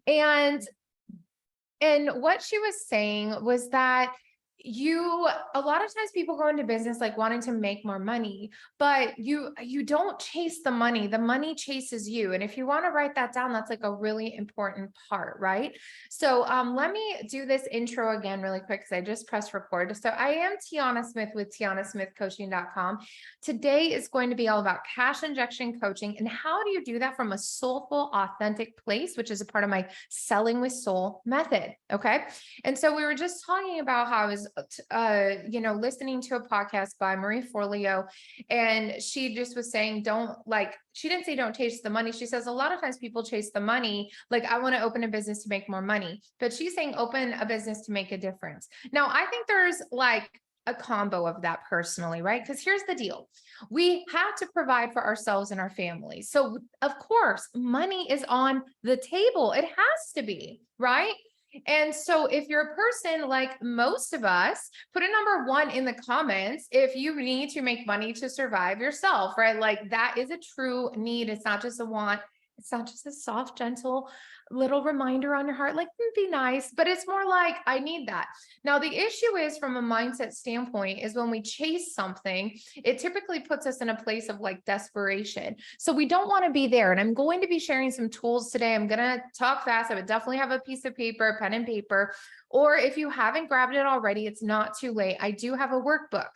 And what she was saying was that a lot of times people go into business like wanting to make more money, but you don't chase the money chases you. And if you want to write that down, that's like a really important part, right? So let me do this intro again really quick because I just pressed record. So I am Tiana Smith with tianasmithcoaching.com. Today is going to be all about cash injection coaching and how do you do that from a soulful, authentic place, which is a part of my Selling with Soul method. Okay. And so we were just talking about how I was listening to a podcast by Marie Forleo, and she just was saying, she didn't say don't chase the money. She says a lot of times people chase the money. Like, I want to open a business to make more money, but she's saying open a business to make a difference. Now, I think there's like a combo of that personally, right? Because here's the deal. We have to provide for ourselves and our families. So of course, money is on the table. It has to be, right? And so if you're a person like most of us, put a number 1 in the comments if you need to make money to survive yourself, right? Like, that is a true need. It's not just a want. It's not just a soft, gentle little reminder on your heart, like, be nice, but it's more like, I need that. Now, the issue is, from a mindset standpoint, is when we chase something, it typically puts us in a place of like desperation. So we don't want to be there. And I'm going to be sharing some tools today. I'm going to talk fast. I would definitely have a piece of paper, pen and paper, or if you haven't grabbed it already, it's not too late. I do have a workbook.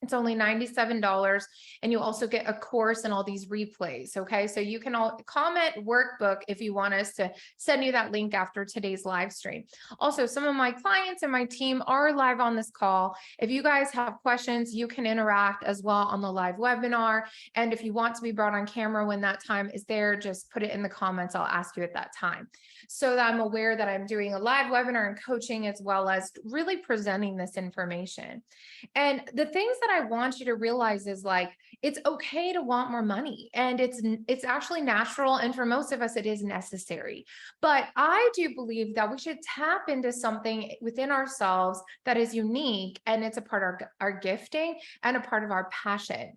It's only $97. And you also get a course and all these replays. Okay. So you can all comment workbook if you want us to send you that link after today's live stream. Also, some of my clients and my team are live on this call. If you guys have questions, you can interact as well on the live webinar. And if you want to be brought on camera when that time is there, just put it in the comments. I'll ask you at that time, so that I'm aware that I'm doing a live webinar and coaching, as well as really presenting this information. And the things that I want you to realize is, like, it's okay to want more money, and it's actually natural. And for most of us, it is necessary. But I do believe that we should tap into something within ourselves that is unique, and it's a part of our gifting and a part of our passion.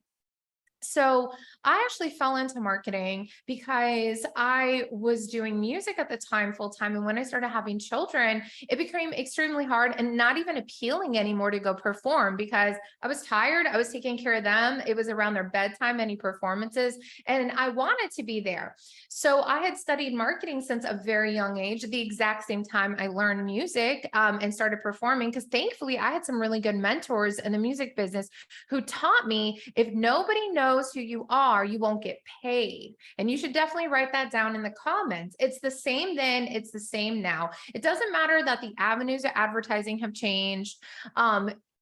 So I actually fell into marketing because I was doing music at the time full time. And when I started having children, it became extremely hard and not even appealing anymore to go perform because I was tired. I was taking care of them. It was around their bedtime, any performances, and I wanted to be there. So I had studied marketing since a very young age, the exact same time I learned music and started performing, because thankfully I had some really good mentors in the music business who taught me, if nobody knows who you are, you won't get paid. And you should definitely write that down in the comments. It's the same then, it's the same now. It doesn't matter that the avenues of advertising have changed.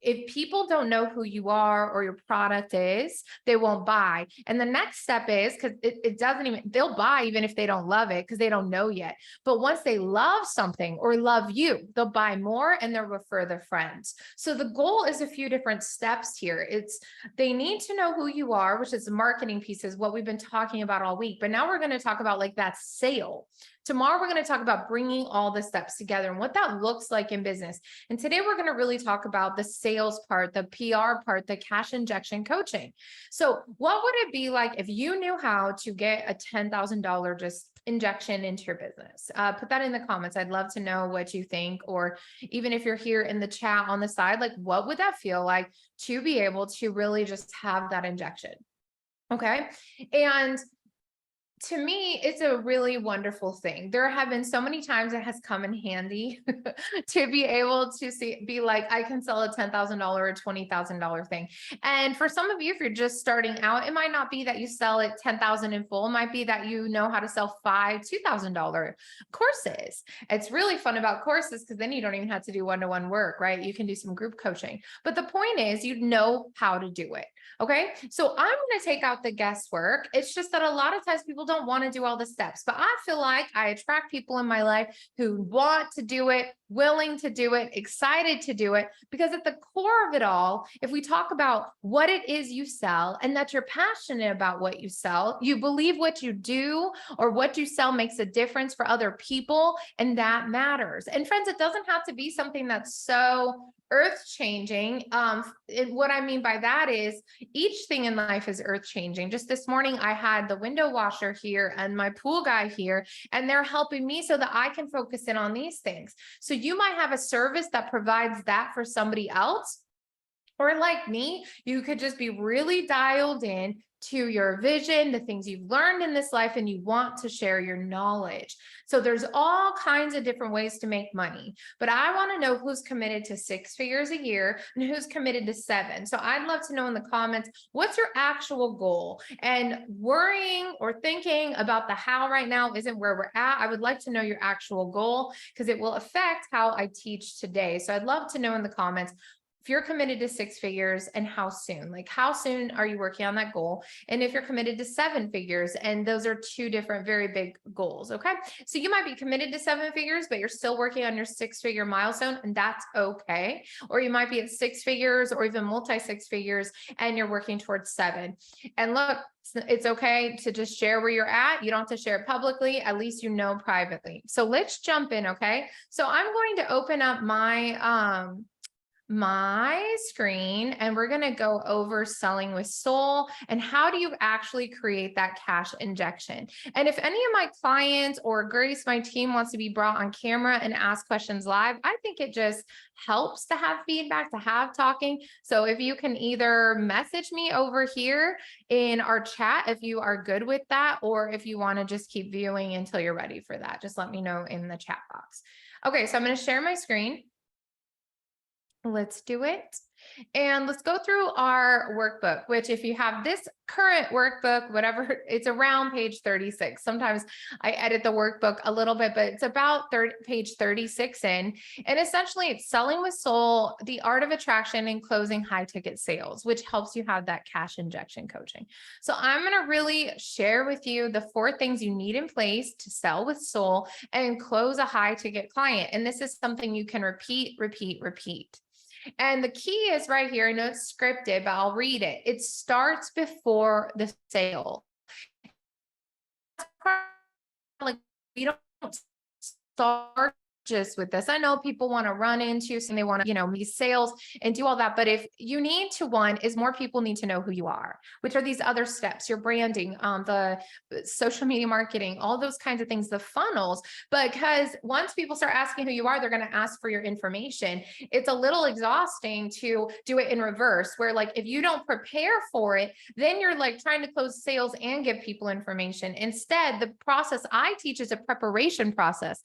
If people don't know who you are or your product is, they won't buy. And the next step is, because it doesn't even, they'll buy even if they don't love it because they don't know yet. But once they love something or love you, they'll buy more and they'll refer their friends. So the goal is a few different steps here. It's, they need to know who you are, which is the marketing piece, is what we've been talking about all week. But now we're going to talk about like that sale. Tomorrow, we're going to talk about bringing all the steps together and what that looks like in business. And today we're going to really talk about the sales part, the PR part, the cash injection coaching. So what would it be like if you knew how to get a $10,000 just injection into your business? Put that in the comments. I'd love to know what you think. Or even if you're here in the chat on the side, like, what would that feel like to be able to really just have that injection? Okay. And to me, it's a really wonderful thing. There have been so many times it has come in handy to be able to be like, I can sell a $10,000 or $20,000 thing. And for some of you, if you're just starting out, it might not be that you sell it 10,000 in full. It might be that you know how to sell 5 $2,000 courses. It's really fun about courses because then you don't even have to do one-to-one work, right? You can do some group coaching. But the point is, you know how to do it. Okay. So I'm going to take out the guesswork. It's just that a lot of times people don't want to do all the steps, but I feel like I attract people in my life who want to do it willing to do it, excited to do it, because at the core of it all, if we talk about what it is you sell and that you're passionate about what you sell, you believe what you do or what you sell makes a difference for other people, and that matters. And friends, it doesn't have to be something that's so earth changing. What I mean by that is each thing in life is earth changing. Just this morning, I had the window washer here and my pool guy here, and they're helping me so that I can focus in on these things. So you might have a service that provides that for somebody else. Or like me, you could just be really dialed in to your vision, the things you've learned in this life, and you want to share your knowledge. So there's all kinds of different ways to make money, but I want to know who's committed to 6 figures a year and who's committed to 7. So I'd love to know in the comments, what's your actual goal? And worrying or thinking about the how right now isn't where we're at. I would like to know your actual goal because it will affect how I teach today. So I'd love to know in the comments, if you're committed to 6 figures and how soon, like how soon are you working on that goal? And if you're committed to 7 figures, and those are two different, very big goals. Okay. So you might be committed to 7 figures, but you're still working on your 6-figure milestone, and that's okay. Or you might be at 6 figures or even multi 6 figures, and you're working towards 7. And look, it's okay to just share where you're at. You don't have to share it publicly. At least you know privately. So let's jump in. Okay. So I'm going to open up my screen, and we're going to go over selling with soul and how do you actually create that cash injection. And if any of my clients or Grace, my team, wants to be brought on camera and ask questions live, I think it just helps to have feedback, to have talking. So if you can either message me over here in our chat, if you are good with that, or if you want to just keep viewing until you're ready for that, just let me know in the chat box. Okay, so I'm going to share my screen. Let's do it. And let's go through our workbook, which if you have this current workbook, whatever, it's around page 36. Sometimes I edit the workbook a little bit, but it's about page 36 in. And essentially it's selling with soul, the art of attraction and closing high ticket sales, which helps you have that cash injection coaching. So I'm going to really share with you the 4 things you need in place to sell with soul and close a high ticket client. And this is something you can repeat, repeat, repeat. And the key is right here. I know it's scripted, but I'll read it. It starts before the sale. Like, we don't start just with this. I know people want to run into and they want to, these sales and do all that. But if you need to, one is more people need to know who you are, which are these other steps, your branding, the social media marketing, all those kinds of things, the funnels. Because once people start asking who you are, they're going to ask for your information. It's a little exhausting to do it in reverse, where like, if you don't prepare for it, then you're like trying to close sales and give people information. Instead, the process I teach is a preparation process.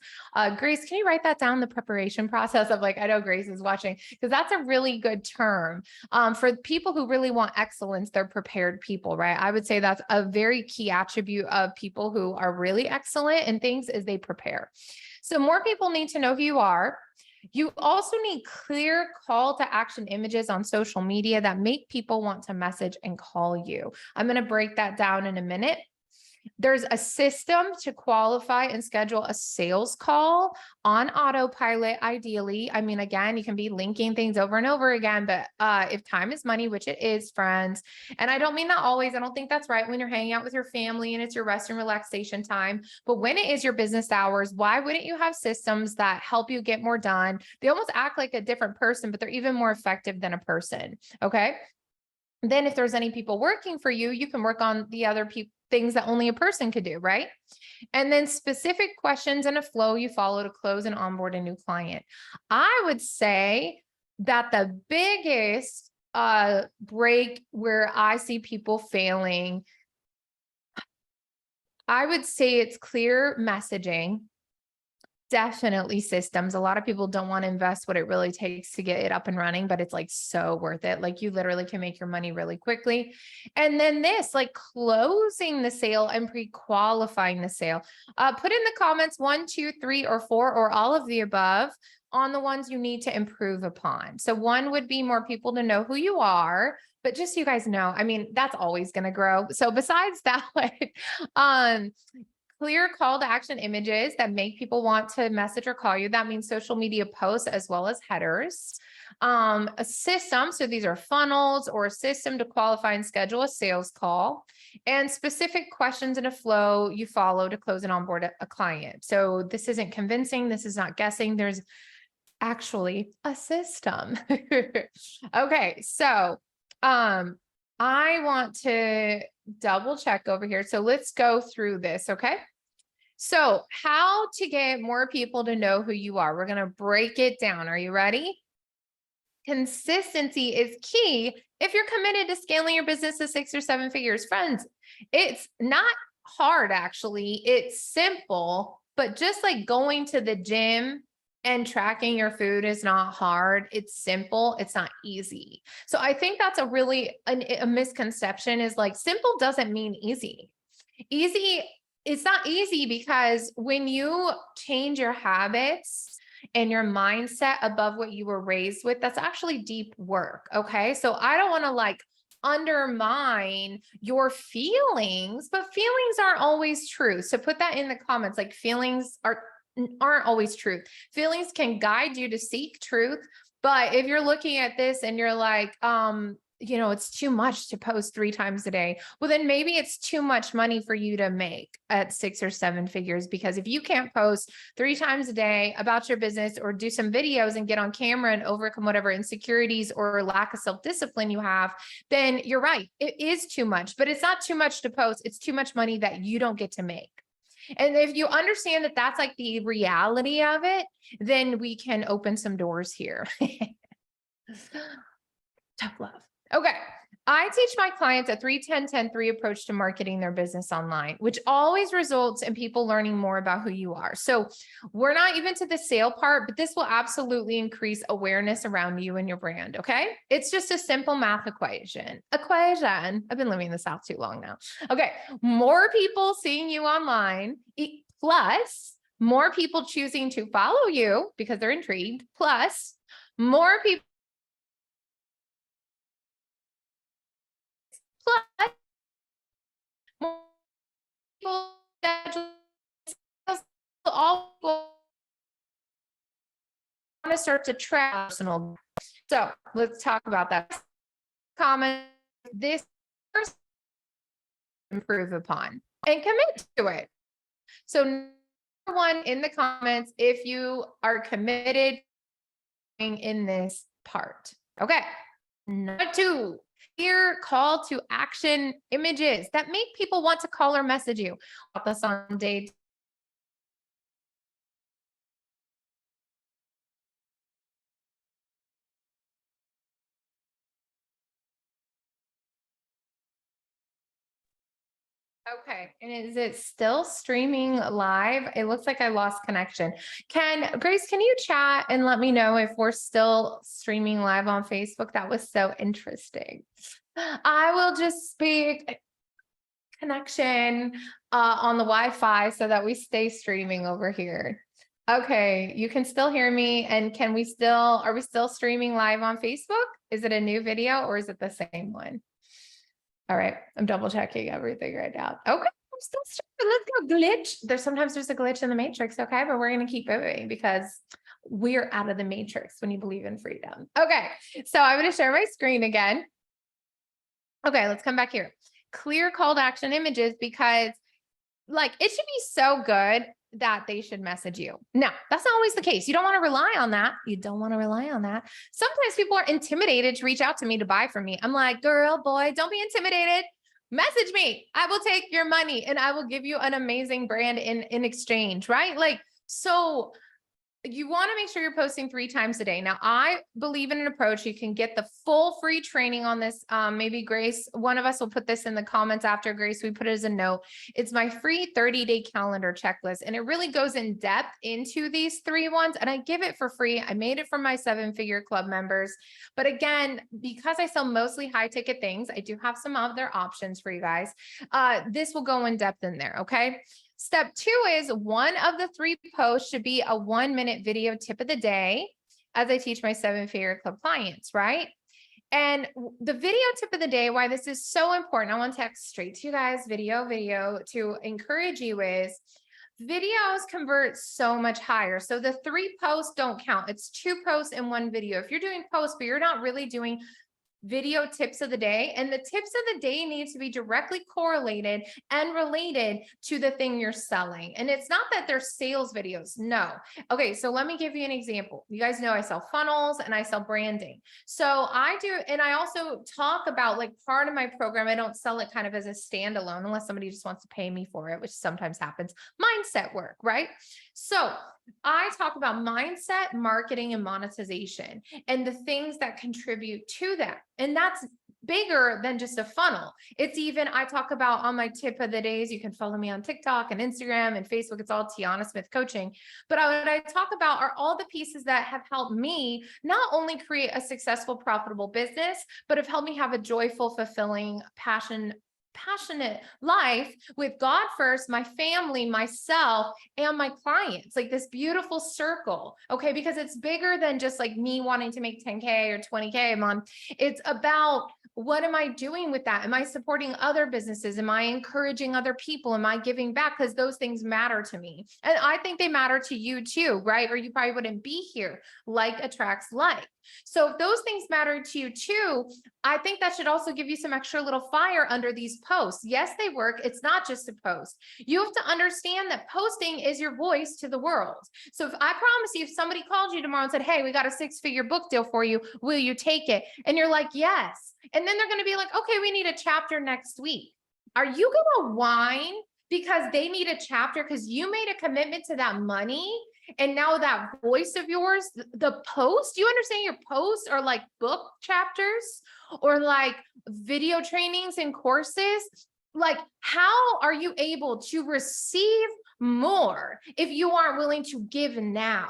Grace, can you write that down? The preparation process of I know Grace is watching, because that's a really good term. For people who really want excellence, they're prepared people, right? I would say that's a very key attribute of people who are really excellent in things is they prepare. So more people need to know who you are. You also need clear call to action images on social media that make people want to message and call you. I'm going to break that down in a minute. There's a system to qualify and schedule a sales call on autopilot, ideally. I mean, again, you can be linking things over and over again, but if time is money, which it is, friends, and I don't mean that always, I don't think that's right when you're hanging out with your family and it's your rest and relaxation time, but when it is your business hours, why wouldn't you have systems that help you get more done? They almost act like a different person, but they're even more effective than a person, okay? Then if there's any people working for you, you can work on the other things that only a person could do, right? And then specific questions and a flow you follow to close and onboard a new client. I would say that the biggest break where I see people failing, I would say it's clear messaging. Definitely systems. A lot of people don't want to invest what it really takes to get it up and running, but it's so worth it. You literally can make your money really quickly. And then this, closing the sale and pre-qualifying the sale. Put in the comments 1, 2, 3, or 4, or all of the above on the ones you need to improve upon. So 1 would be more people to know who you are, but just so you guys know, I mean, that's always going to grow. So besides that, Clear call to action images that make people want to message or call you. That means social media posts as well as headers. A system. So these are funnels or a system to qualify and schedule a sales call, and specific questions in a flow you follow to close and onboard a client. So this isn't convincing. This is not guessing. There's actually a system. Okay. So, I want to double check over here. So let's go through this. Okay. So how to get more people to know who you are. We're going to break it down. Are you ready? Consistency is key if you're committed to scaling your business to 6 or 7 figures. Friends, it's not hard, actually. It's simple, but just like going to the gym and tracking your food is not hard. It's simple. It's not easy. So I think that's a misconception, is like simple doesn't mean easy. Easy, it's not easy because when you change your habits and your mindset above what you were raised with, that's actually deep work. Okay. So I don't want to like undermine your feelings, but feelings aren't always true. So put that in the comments. Like feelings aren't always truth. Feelings can guide you to seek truth. But if you're looking at this and you're like, it's too much to post 3 times a day, well, then maybe it's too much money for you to make at 6 or 7 figures. Because if you can't post 3 times a day about your business or do some videos and get on camera and overcome whatever insecurities or lack of self-discipline you have, then you're right. It is too much, but it's not too much to post. It's too much money that you don't get to make. And if you understand that that's like the reality of it, then we can open some doors here. Tough love. Okay. I teach my clients a 3-10-10-3 approach to marketing their business online, which always results in people learning more about who you are. So we're not even to the sale part, but this will absolutely increase awareness around you and your brand. Okay. It's just a simple math equation. I've been living in the South too long now. Okay. More people seeing you online plus more people choosing to follow you because they're intrigued, plus more people all want to start to track personal. So let's talk about that. Comment this first, improve upon and commit to it. So number 1 in the comments, if you are committed in this part. Okay. Number 2, clear call to action images that make people want to call or message you. About this on day 2. Okay. And is it still streaming live? It looks like I lost connection. Grace, can you chat and let me know if we're still streaming live on Facebook? That was so interesting. I will just speak connection on the Wi-Fi so that we stay streaming over here. Okay, you can still hear me. And are we still streaming live on Facebook? Is it a new video or is it the same one? All right, I'm double checking everything right now. Okay, I'm still streaming. Let's go. Glitch. Sometimes there's a glitch in the matrix. Okay, but we're going to keep moving because we're out of the matrix when you believe in freedom. Okay, so I'm going to share my screen again. Okay, let's come back here. Clear call to action images, because like it should be so good that they should message you. Now, that's not always the case. You don't want to rely on that. Sometimes people are intimidated to reach out to me to buy from me. I'm like, girl, boy, don't be intimidated. Message me. I will take your money and I will give you an amazing brand in exchange, right? Like, so you want to make sure you're posting 3 times a day. Now, I believe in an approach. You can get the full free training on this. Maybe Grace, one of us will put this in the comments after. Grace, we put it as a note. It's my free 30-day calendar checklist. And it really goes in depth into these 3 ones. And I give it for free. I made it for my 7-figure club members. But again, because I sell mostly high ticket things, I do have some other options for you guys. This will go in depth in there. Okay. Step 2 is one of the 3 posts should be a 1-minute video tip of the day as I teach my 7-figure club clients, right? And the video tip of the day, why this is so important, I want to text straight to you guys, video to encourage you is videos convert so much higher. So the 3 posts don't count. It's 2 posts and 1 video. If you're doing posts, but you're not really doing video tips of the day, and the tips of the day need to be directly correlated and related to the thing you're selling. And it's not that they're sales videos. No. Okay. So let me give you an example. You guys know I sell funnels and I sell branding. So I do, and I also talk about like part of my program. I don't sell it kind of as a standalone unless somebody just wants to pay me for it, which sometimes happens. Mindset work, right? So I talk about mindset, marketing, and monetization and the things that contribute to that. And that's bigger than just a funnel. It's even, I talk about on my tip of the days, you can follow me on TikTok and Instagram and Facebook. It's all Tiana Smith Coaching. But what I talk about are all the pieces that have helped me not only create a successful, profitable business, but have helped me have a joyful, fulfilling, passionate life with God first, my family, myself, and my clients, like this beautiful circle. Okay. Because it's bigger than just like me wanting to make 10K or 20K a month. It's about what am I doing with that? Am I supporting other businesses? Am I encouraging other people? Am I giving back? Because those things matter to me. And I think they matter to you too, right? Or you probably wouldn't be here. Like attracts like. So if those things matter to you too, I think that should also give you some extra little fire under these posts. Yes, they work. It's not just a post. You have to understand that posting is your voice to the world. So if I promise you, if somebody called you tomorrow and said, hey, we got a 6-figure book deal for you, will you take it? And you're like, yes. And then they're going to be like, okay, we need a chapter next week. Are you going to whine because they need a chapter because you made a commitment to that money? And now that voice of yours, the post, you understand your posts are like book chapters or like video trainings and courses. Like, how are you able to receive more if you aren't willing to give now?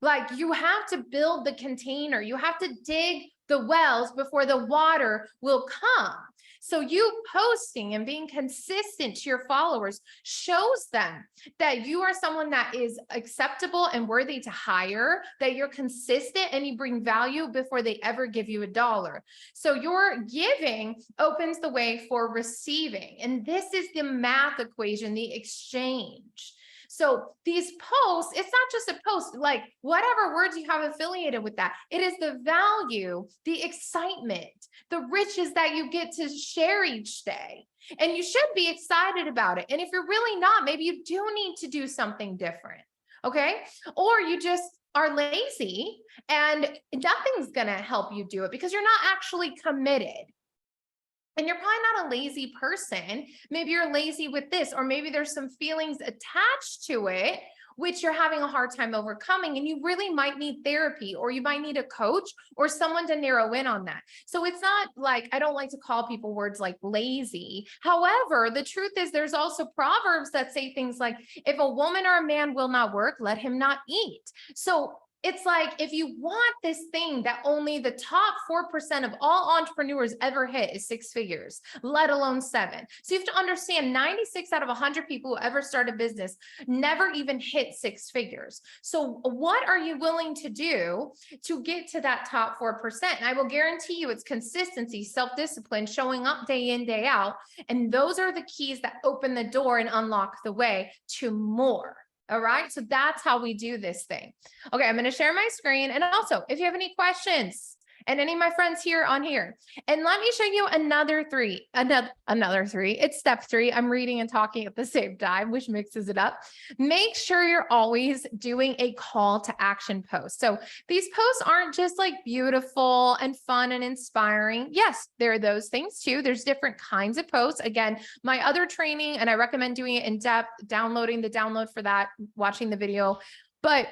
Like, you have to build the container. You have to dig the wells before the water will come. So you posting and being consistent to your followers shows them that you are someone that is acceptable and worthy to hire, that you're consistent and you bring value before they ever give you $1. So your giving opens the way for receiving. And this is the math equation, the exchange. So these posts, it's not just a post, like whatever words you have affiliated with that. It is the value, the excitement, the riches that you get to share each day. And you should be excited about it. And if you're really not, maybe you do need to do something different. Okay. Or you just are lazy and nothing's going to help you do it because you're not actually committed. And you're probably not a lazy person. Maybe you're lazy with this, or maybe there's some feelings attached to it, which you're having a hard time overcoming. And you really might need therapy, or you might need a coach or someone to narrow in on that. So it's not like, I don't like to call people words like lazy. However, the truth is there's also proverbs that say things like, if a woman or a man will not work, let him not eat. So it's like, if you want this thing that only the top 4% of all entrepreneurs ever hit is 6 figures, let alone 7. So you have to understand 96 out of 100 people who ever start a business never even hit 6 figures. So what are you willing to do to get to that top 4%? And I will guarantee you it's consistency, self-discipline, showing up day in, day out. And those are the keys that open the door and unlock the way to more. All right. So that's how we do this thing. Okay. I'm going to share my screen. And also, if you have any questions and any of my friends here on here, and let me show you another 3, another 3. It's step 3. I'm reading and talking at the same time, which mixes it up. Make sure you're always doing a call to action post. So these posts aren't just like beautiful and fun and inspiring. Yes, there are those things too. There's different kinds of posts. Again, my other training, and I recommend doing it in depth, downloading the download for that, watching the video. But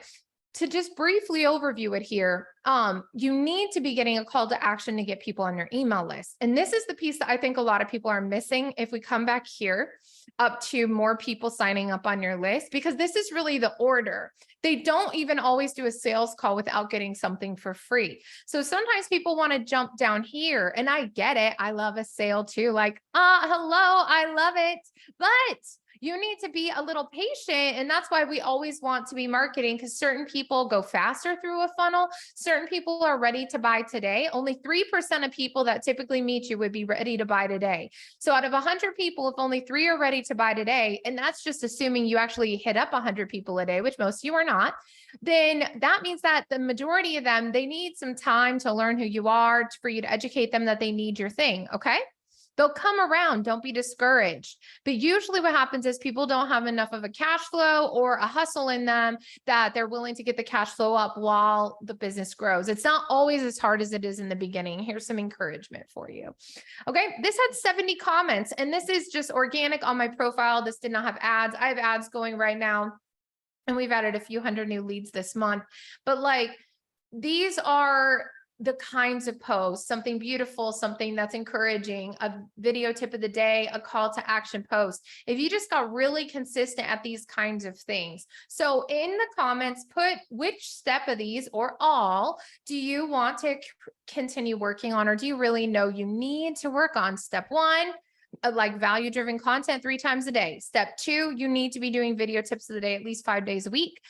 to just briefly overview it here, you need to be getting a call to action to get people on your email list. And this is the piece that I think a lot of people are missing. If we come back here up to more people signing up on your list, because this is really the order. They don't even always do a sales call without getting something for free. So sometimes people want to jump down here, and I get it. I love a sale too. Like, hello, I love it. But You need to be a little patient. And that's why we always want to be marketing, because certain people go faster through a funnel. Certain people are ready to buy today. Only 3% of people that typically meet you would be ready to buy today. So out of 100 people, if only 3 are ready to buy today, and that's just assuming you actually hit up 100 people a day, which most of you are not, then that means that the majority of them, they need some time to learn who you are, for you to educate them that they need your thing. Okay. They'll come around. Don't be discouraged. But usually what happens is people don't have enough of a cash flow or a hustle in them that they're willing to get the cash flow up while the business grows. It's not always as hard as it is in the beginning. Here's some encouragement for you. Okay. This had 70 comments, and this is just organic on my profile. This did not have ads. I have ads going right now, and we've added a few hundred new leads this month. But like, these are the kinds of posts, something beautiful, something that's encouraging, a video tip of the day, a call to action post. If you just got really consistent at these kinds of things. So in the comments, put which step of these or all do you want to continue working on, or do you really know you need to work on? Step 1, like value-driven content 3 times a day. Step 2, you need to be doing video tips of the day at least 5 days a week.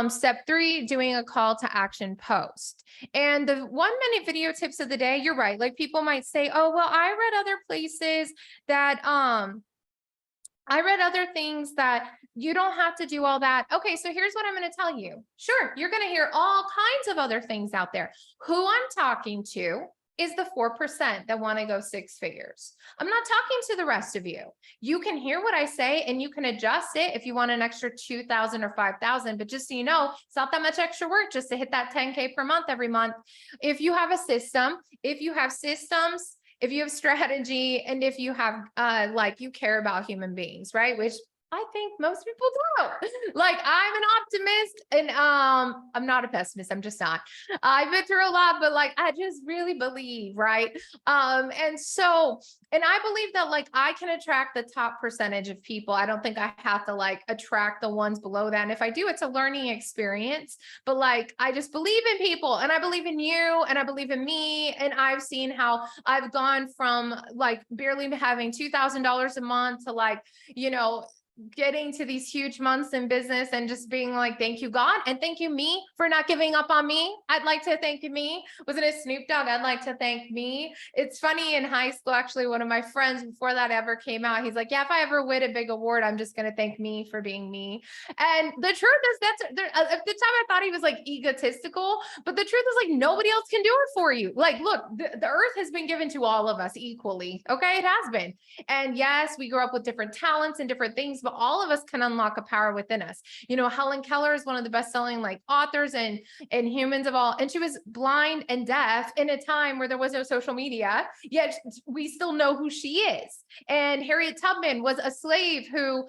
Step 3, doing a call to action post. And the 1-minute video tips of the day, you're right. Like, people might say, oh, well, I read other places that, I read other things that you don't have to do all that. Okay, so here's what I'm going to tell you. Sure, you're going to hear all kinds of other things out there. Who I'm talking to is the 4% that want to go 6 figures. I'm not talking to the rest of you. You can hear what I say and you can adjust it if you want an extra 2,000 or 5,000, but just so you know, it's not that much extra work just to hit that 10K per month every month. If you have a system, if you have systems, if you have strategy, and if you have, like, you care about human beings, right? Which I think most people don't. Like, I'm an optimist, and I'm not a pessimist. I'm just not. I've been through a lot, but like, I just really believe, right? And I believe that, like, I can attract the top percentage of people. I don't think I have to like attract the ones below that. And if I do, it's a learning experience. But like, I just believe in people, and I believe in you, and I believe in me. And I've seen how I've gone from like barely having $2,000 a month to like, you know, getting to these huge months in business and just being like, thank you, God. And thank you, me, for not giving up on me. I'd like to thank me. Wasn't it Snoop Dogg? I'd like to thank me. It's funny, in high school, actually, one of my friends, before that ever came out, he's like, yeah, if I ever win a big award, I'm just going to thank me for being me. And the truth is, at the time I thought he was like egotistical, but the truth is, like, nobody else can do it for you. Like, look, the earth has been given to all of us equally. Okay. It has been. And yes, we grew up with different talents and different things, but all of us can unlock a power within us. You know, Helen Keller is one of the best-selling like authors and Humans of All, and she was blind and deaf in a time where there was no social media, yet we still know who she is. And Harriet Tubman was a slave who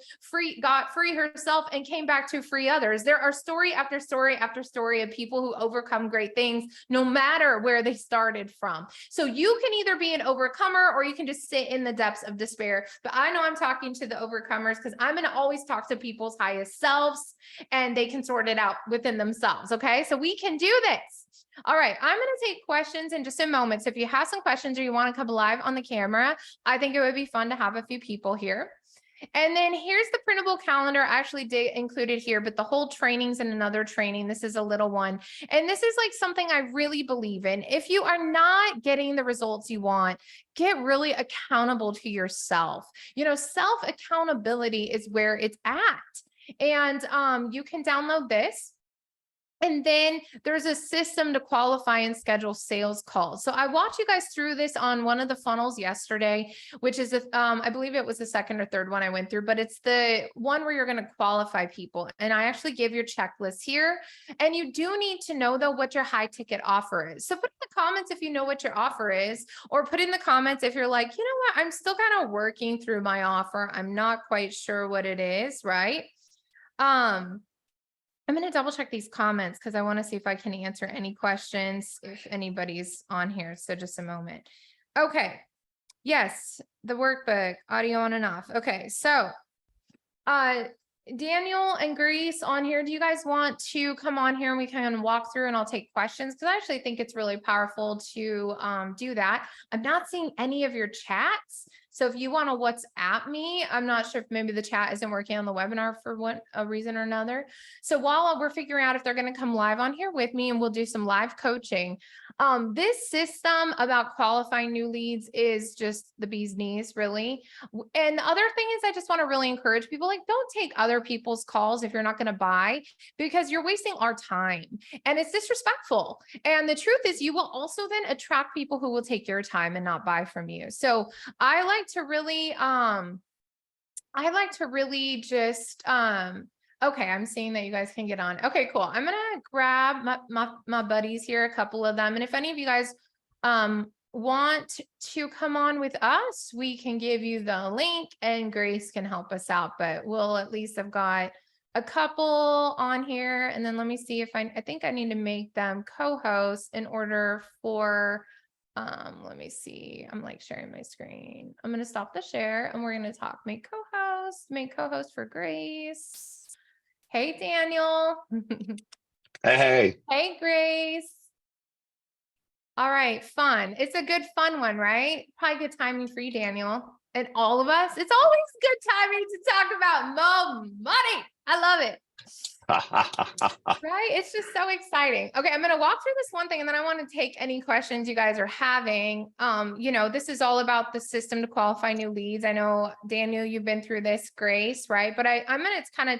got free herself and came back to free others. There are story after story after story of people who overcome great things, no matter where they started from. So you can either be an overcomer, or you can just sit in the depths of despair. But I know I'm talking to the overcomers, because I'm going to always talk to people's highest selves, and they can sort it out within themselves. Okay. So we can do this. All right. I'm going to take questions in just a moment. So if you have some questions or you want to come live on the camera, I think it would be fun to have a few people here. And then here's the printable calendar. I actually did include it here, but the whole training's in another training. This is a little one. And this is like something I really believe in. If you are not getting the results you want, get really accountable to yourself. You know, self accountability is where it's at. And you can download this. And then there's a system to qualify and schedule sales calls. So I walked you guys through this on one of the funnels yesterday, which is, I believe it was the second or third one I went through, but it's the one where you're going to qualify people. And I actually gave your checklist here. And you do need to know, though, what your high ticket offer is. So put in the comments if you know what your offer is, or put in the comments if you're like, you know what, I'm still kind of working through my offer. I'm not quite sure what it is, right? I'm going to double check these comments because I want to see if I can answer any questions if anybody's on here. So just a moment. Okay. Yes. The workbook, audio on and off. Okay. So, Daniel and Grace on here. Do you guys want to come on here and we can walk through and I'll take questions? Because I actually think it's really powerful to do that. I'm not seeing any of your chats. So if you want to WhatsApp me, I'm not sure if maybe the chat isn't working on the webinar for one a reason or another. So while we're figuring out if they're going to come live on here with me and we'll do some live coaching, this system about qualifying new leads is just the bee's knees, really. And the other thing is, I just want to really encourage people, like, don't take other people's calls if you're not going to buy, because you're wasting our time and it's disrespectful. And the truth is, you will also then attract people who will take your time and not buy from you. So I like to really just, okay, I'm seeing that you guys can get on. Okay, cool. I'm gonna grab my buddies here, a couple of them. And if any of you guys want to come on with us, we can give you the link and Grace can help us out, but we'll at least have got a couple on here. And then let me see if I think I need to make them co-hosts in order for, let me see. I'm like sharing my screen. I'm going to stop the share and we're going to talk, make co-host for Grace. Hey, Daniel. Hey. Hey, Grace. All right, fun. It's a good fun one, right? Probably good timing for you, Daniel, and all of us. It's always good timing to talk about more money. I love it. Right? It's just so exciting. Okay, I'm going to walk through this one thing and then I want to take any questions you guys are having. This is all about the system to qualify new leads. I know, Daniel, you've been through this, Grace, right? But I'm going to kind of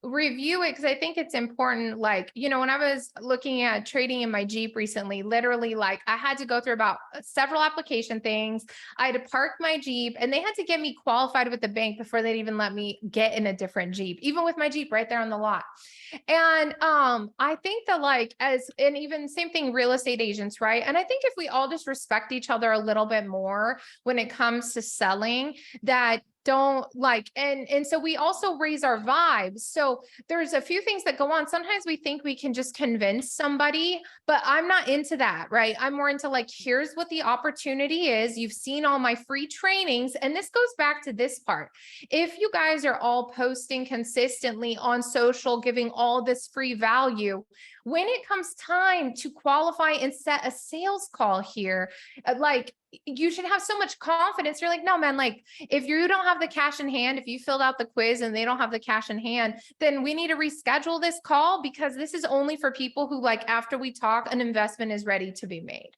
review it because I think it's important. Like, when I was looking at trading in my Jeep recently, literally, like, I had to go through about several application things. I had to park my Jeep and they had to get me qualified with the bank before they'd even let me get in a different Jeep, even with my Jeep right there on the lot. And I think that, like, and even same thing, real estate agents, right? And I think if we all just respect each other a little bit more when it comes to selling, that don't like, and so we also raise our vibes. So there's a few things that go on. Sometimes we think we can just convince somebody, but I'm not into that, right? I'm more into, like, here's what the opportunity is. You've seen all my free trainings. And this goes back to this part. If you guys are all posting consistently on social, giving all this free value, when it comes time to qualify and set a sales call here, like, you should have so much confidence. You're like, no, man, like, if you don't have the cash in hand, if you filled out the quiz and they don't have the cash in hand, then we need to reschedule this call, because this is only for people who, like, after we talk, an investment is ready to be made.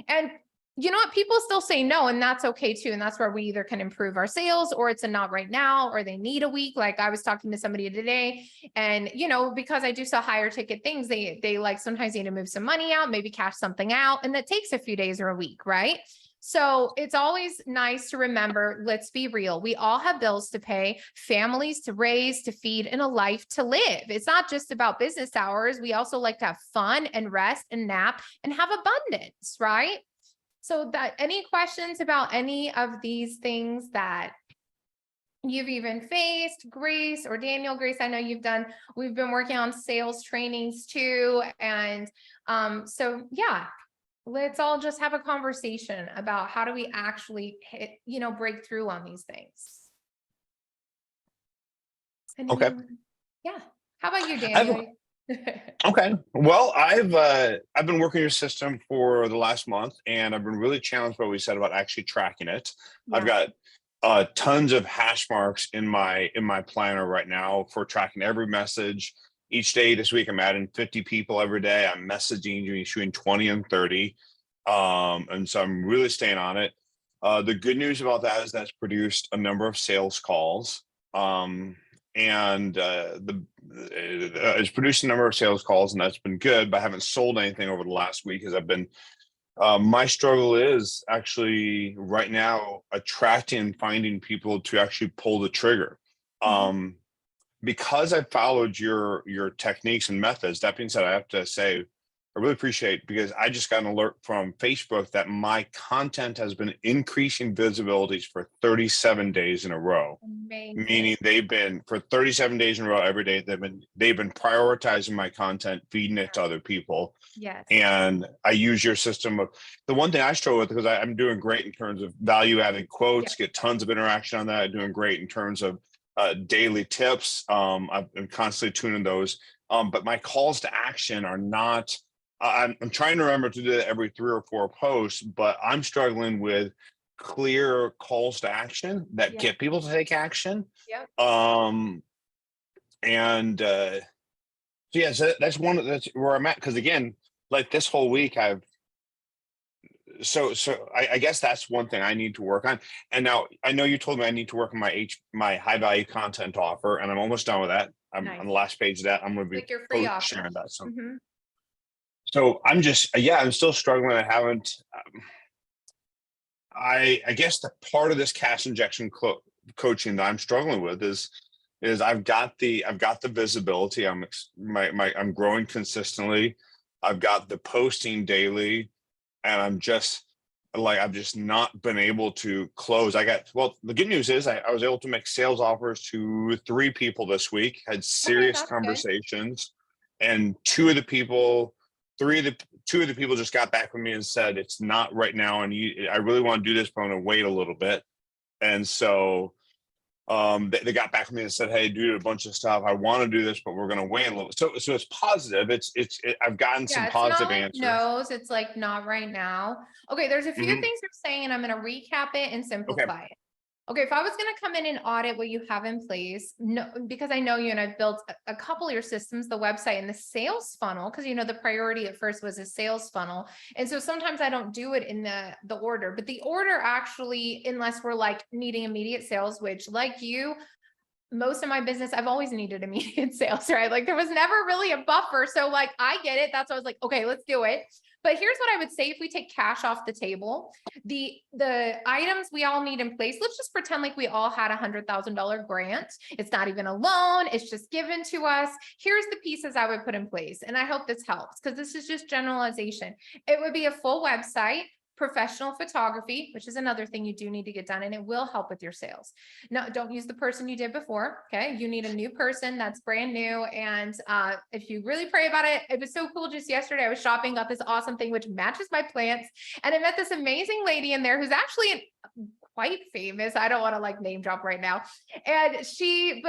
And you know what? People still say no, and that's okay too. And that's where we either can improve our sales, or it's a not right now, or they need a week. Like, I was talking to somebody today, and because I do sell higher ticket things, they like sometimes need to move some money out, maybe cash something out, and that takes a few days or a week, right? So it's always nice to remember, let's be real. We all have bills to pay, families to raise, to feed, and a life to live. It's not just about business hours. We also like to have fun and rest and nap and have abundance, right? So any questions about any of these things that you've even faced, Grace or Daniel? Grace, I know we've been working on sales trainings too. And so yeah, let's all just have a conversation about how do we actually break through on these things. Okay. Yeah. How about you, Daniel? Okay. Well, I've been working your system for the last month, and I've been really challenged by what we said about actually tracking it. Yeah. I've got tons of hash marks in my planner right now for tracking every message. Each day this week, I'm adding 50 people every day. I'm messaging between 20 and 30. And so I'm really staying on it. The good news about that is that's produced a number of sales calls. It's produced a number of sales calls, and that's been good, but I haven't sold anything over the last week, as I've been, my struggle is actually right now attracting and finding people to actually pull the trigger. Because I followed your techniques and methods. That being said, I have to say, I really appreciate, because I just got an alert from Facebook that my content has been increasing visibilities for 37 days in a row. Amazing. Meaning they've been, for 37 days in a row, every day, they've been prioritizing my content, feeding it to other people. Yes. And I use your system of, the one thing I struggle with, because I'm doing great in terms of value added quotes, get tons of interaction on that. I'm doing great in terms of daily tips. I've been constantly tuning those. But my calls to action are not, I'm trying to remember to do that every 3 or 4 posts, but I'm struggling with clear calls to action that Yeah. get people to take action. Yep. Um, and so yeah, so that's where I'm at. Because again, like this whole week, I guess that's one thing I need to work on. And now I know you told me I need to work on my high value content offer, and I'm almost done with that. I'm on Nice. the last page of that. I'm going to be Like your free offer. sharing that. So, Mhm. so I'm just, yeah, I'm still struggling. I haven't. I guess the part of this cash injection coaching that I'm struggling with is I've got the visibility. I'm growing consistently. I've got the posting daily, and I've just not been able to close. The good news is I was able to make sales offers to 3 people this week, had Okay, serious that's good. conversations, and 3 of the 2 of the people just got back with me and said it's not right now, and I really want to do this, but I'm going to wait a little bit. And so they got back with me and said, hey, due to a bunch of stuff, I want to do this, but we're going to wait a little. So it's positive. I've gotten some Yeah, it's not positive like answers. no's, it's like not right now. Okay, there's a few Mhm. things you're saying, and I'm gonna recap it and Okay. simplify it. Okay, if I was gonna come in and audit what you have in place, no, because I know you and I've built a couple of your systems, the website and the sales funnel, because the priority at first was a sales funnel. And so sometimes I don't do it in the order, but the order actually, unless we're like needing immediate sales, which like you, most of my business, I've always needed immediate sales, right? Like there was never really a buffer. So like, I get it. That's why I was like, okay, let's do it. But here's what I would say. If we take cash off the table, the items we all need in place, let's just pretend like we all had $100,000 grant. It's not even a loan. It's just given to us. Here's the pieces I would put in place. And I hope this helps because this is just generalization. It would be a full website, professional photography, which is another thing you do need to get done, and it will help with your sales. No, don't use the person you did before. Okay. You need a new person that's brand new. And if you really pray about it, it was so cool. Just yesterday, I was shopping, got this awesome thing, which matches my plants. And I met this amazing lady in there who's actually quite famous. I don't want to like name drop right now. And she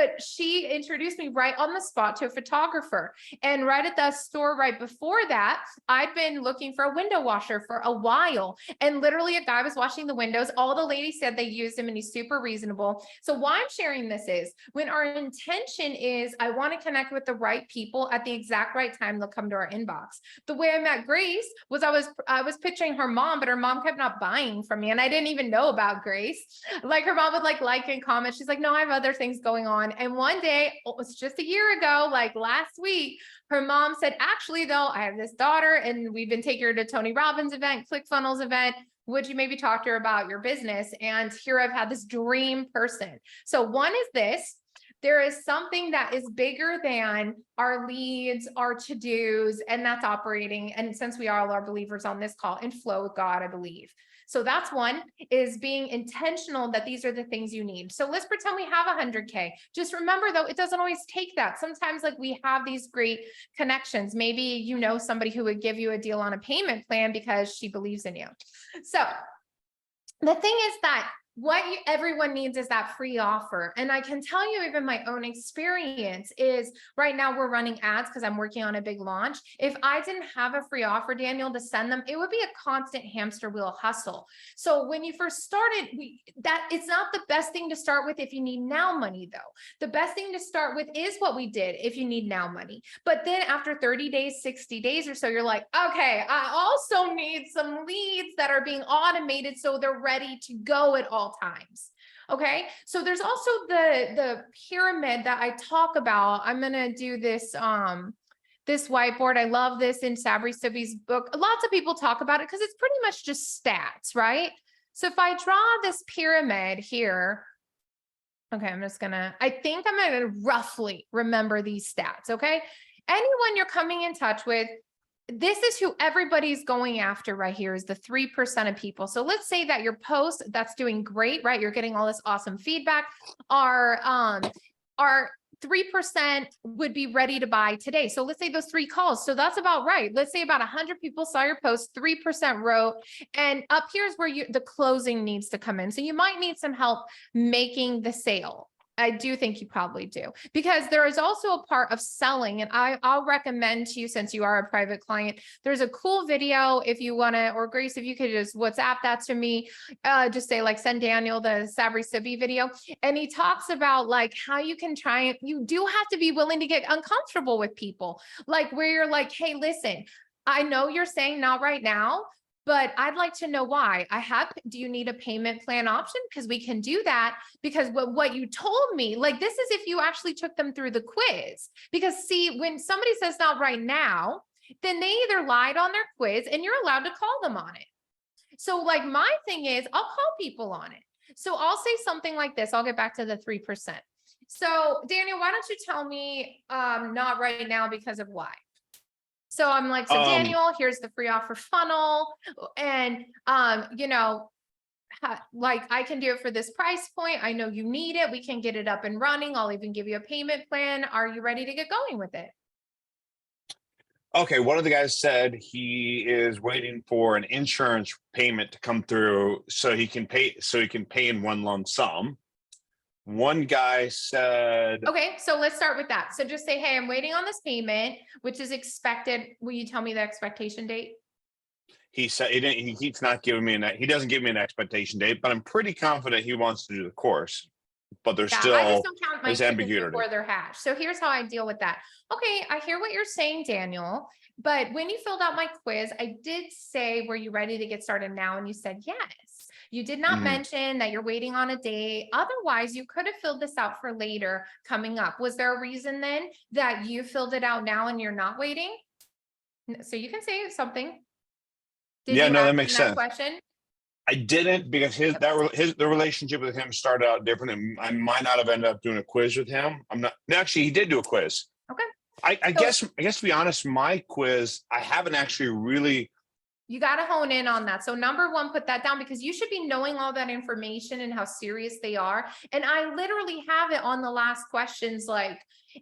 introduced me right on the spot to a photographer. And right at the store right before that, I'd been looking for a window washer for a while. And literally a guy was washing the windows. All the ladies said they used him and he's super reasonable. So why I'm sharing this is when our intention is, I want to connect with the right people at the exact right time, they'll come to our inbox. The way I met Grace was I was pitching her mom, but her mom kept not buying from me. And I didn't even know about Grace. Like her mom would like and comment. She's like, no, I have other things going on. And one day, it was just a year ago, like last week, her mom said, actually though, I have this daughter and we've been taking her to Tony Robbins event, ClickFunnels event. Would you maybe talk to her about your business? And here I've had this dream person. So one is this. There is something that is bigger than our leads, our to-dos, and that's operating. And since we all are believers on this call, in flow with God, I believe. So that's one, is being intentional that these are the things you need. So let's pretend we have 100K. Just remember though, it doesn't always take that. Sometimes like we have these great connections. Maybe you know somebody who would give you a deal on a payment plan because she believes in you. So the thing is that everyone needs is that free offer. And I can tell you, even my own experience is right now we're running ads because I'm working on a big launch. If I didn't have a free offer, Daniel, to send them, it would be a constant hamster wheel hustle. So when you first started, it's not the best thing to start with if you need now money though. The best thing to start with is what we did if you need now money. But then after 30 days, 60 days or so, you're like, okay, I also need some leads that are being automated so they're ready to go at all times. Okay. So there's also the pyramid that I talk about. I'm going to do this, this whiteboard. I love this in Sabri Subi's book. Lots of people talk about it because it's pretty much just stats, right? So if I draw this pyramid here, okay, I think I'm going to roughly remember these stats. Okay. Anyone you're coming in touch with, this is who everybody's going after right here is the 3% of people. So let's say that your post that's doing great, right? You're getting all this awesome feedback. Our 3% would be ready to buy today. So let's say those 3 calls. So that's about right. Let's say about 100 people saw your post, 3% wrote, and up here's where the closing needs to come in. So you might need some help making the sale. I do think you probably do, because there is also a part of selling, and I'll recommend to you, since you are a private client, there's a cool video if you want to, or Grace, if you could just WhatsApp that to me, just say like, send Daniel the Sabri Sibi video. And he talks about like how you can try it. You do have to be willing to get uncomfortable with people, like where you're like, hey, listen, I know you're saying not right now, but I'd like to know why. Do you need a payment plan option? Because we can do that. Because what you told me, like, this is if you actually took them through the quiz. Because see, when somebody says not right now, then they either lied on their quiz and you're allowed to call them on it. So like my thing is, I'll call people on it. So I'll say something like this. I'll get back to the 3%. So Daniel, why don't you tell me not right now because of why? So I'm like, so Daniel, here's the free offer funnel. And, like I can do it for this price point. I know you need it. We can get it up and running. I'll even give you a payment plan. Are you ready to get going with it? Okay, one of the guys said he is waiting for an insurance payment to come through so he can pay in one lump sum. One guy said, okay, so let's start with that. So just say, hey, I'm waiting on this payment, which is expected. Will you tell me the expectation date? he said he keeps not giving me he doesn't give me an expectation date, but I'm pretty confident he wants to do the course. But there's I just still don't count my this chickens ambiguity. before they're hatched. So here's how I deal with that. Okay, I hear what you're saying, Daniel. But when you filled out my quiz, I did say, were you ready to get started now? And you said yes. You did not mention that you're waiting on a date. Otherwise, you could have filled this out for later coming up. Was there a reason then that you filled it out now and you're not waiting? So you can say something. Did Yeah, you no, ask that makes him that sense. question? I didn't, because the relationship with him started out different, and I might not have ended up doing a quiz with him. I'm not actually. He did do a quiz. Okay. I guess to be honest, my quiz I haven't actually really. You got to hone in on that. So number one, put that down, because you should be knowing all that information and how serious they are. And I literally have it on the last questions. Like,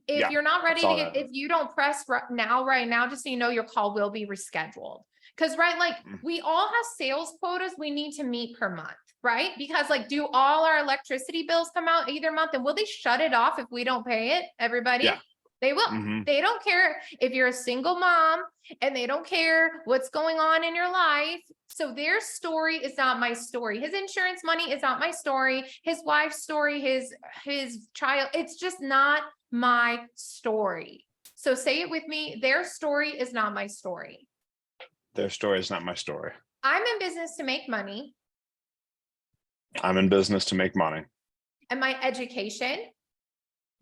if you're not ready to get, if you don't press right now, just so you know, your call will be rescheduled. Because, right, like we all have sales quotas we need to meet per month, right? Because like, do all our electricity bills come out either month, and will they shut it off if we don't pay it? Everybody? Yeah. They will. They don't care if you're a single mom, and they don't care what's going on in your life. So their story is not my story. His insurance money is not my story. His wife's story, his child, it's just not my story. So say it with me. Their story is not my story. Their story is not my story. I'm in business to make money. I'm in business to make money. And my education.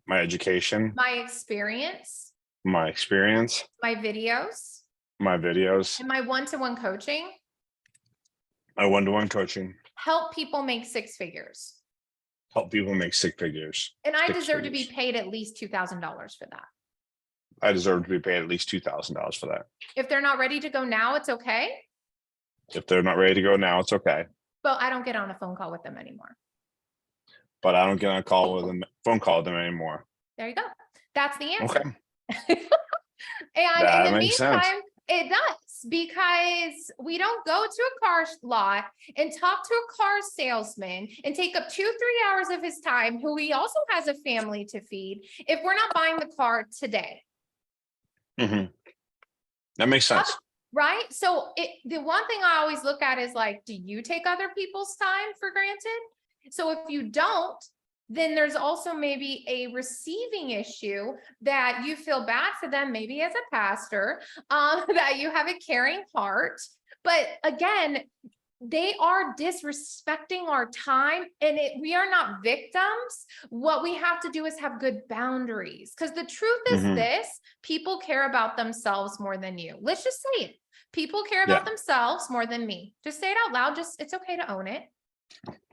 My education. My experience. My experience. My videos. My videos. And my one-to-one coaching. My one-to-one coaching. Help people make six figures. Help people make six figures. And I deserve to be paid at least $2,000 for that. I deserve to be paid at least $2,000 for that. If they're not ready to go now, it's okay. If they're not ready to go now, it's okay. But I don't get on a phone call with them anymore. But I don't get on a phone call with them anymore. There you go. That's the answer. Okay. And in the meantime, it does, because we don't go to a car lot and talk to a car salesman and take up 2-3 hours of his time, who he also has a family to feed, if we're not buying the car today. That makes sense. Right? So the one thing I always look at is like, do you take other people's time for granted? So if you don't, then there's also maybe a receiving issue that you feel bad for them, maybe as a pastor, that you have a caring heart. But again, they are disrespecting our time, and we are not victims. What we have to do is have good boundaries, because the truth is this: people care about themselves more than you. Let's just say it. People care about themselves more than me. Just say it out loud. It's okay to own it.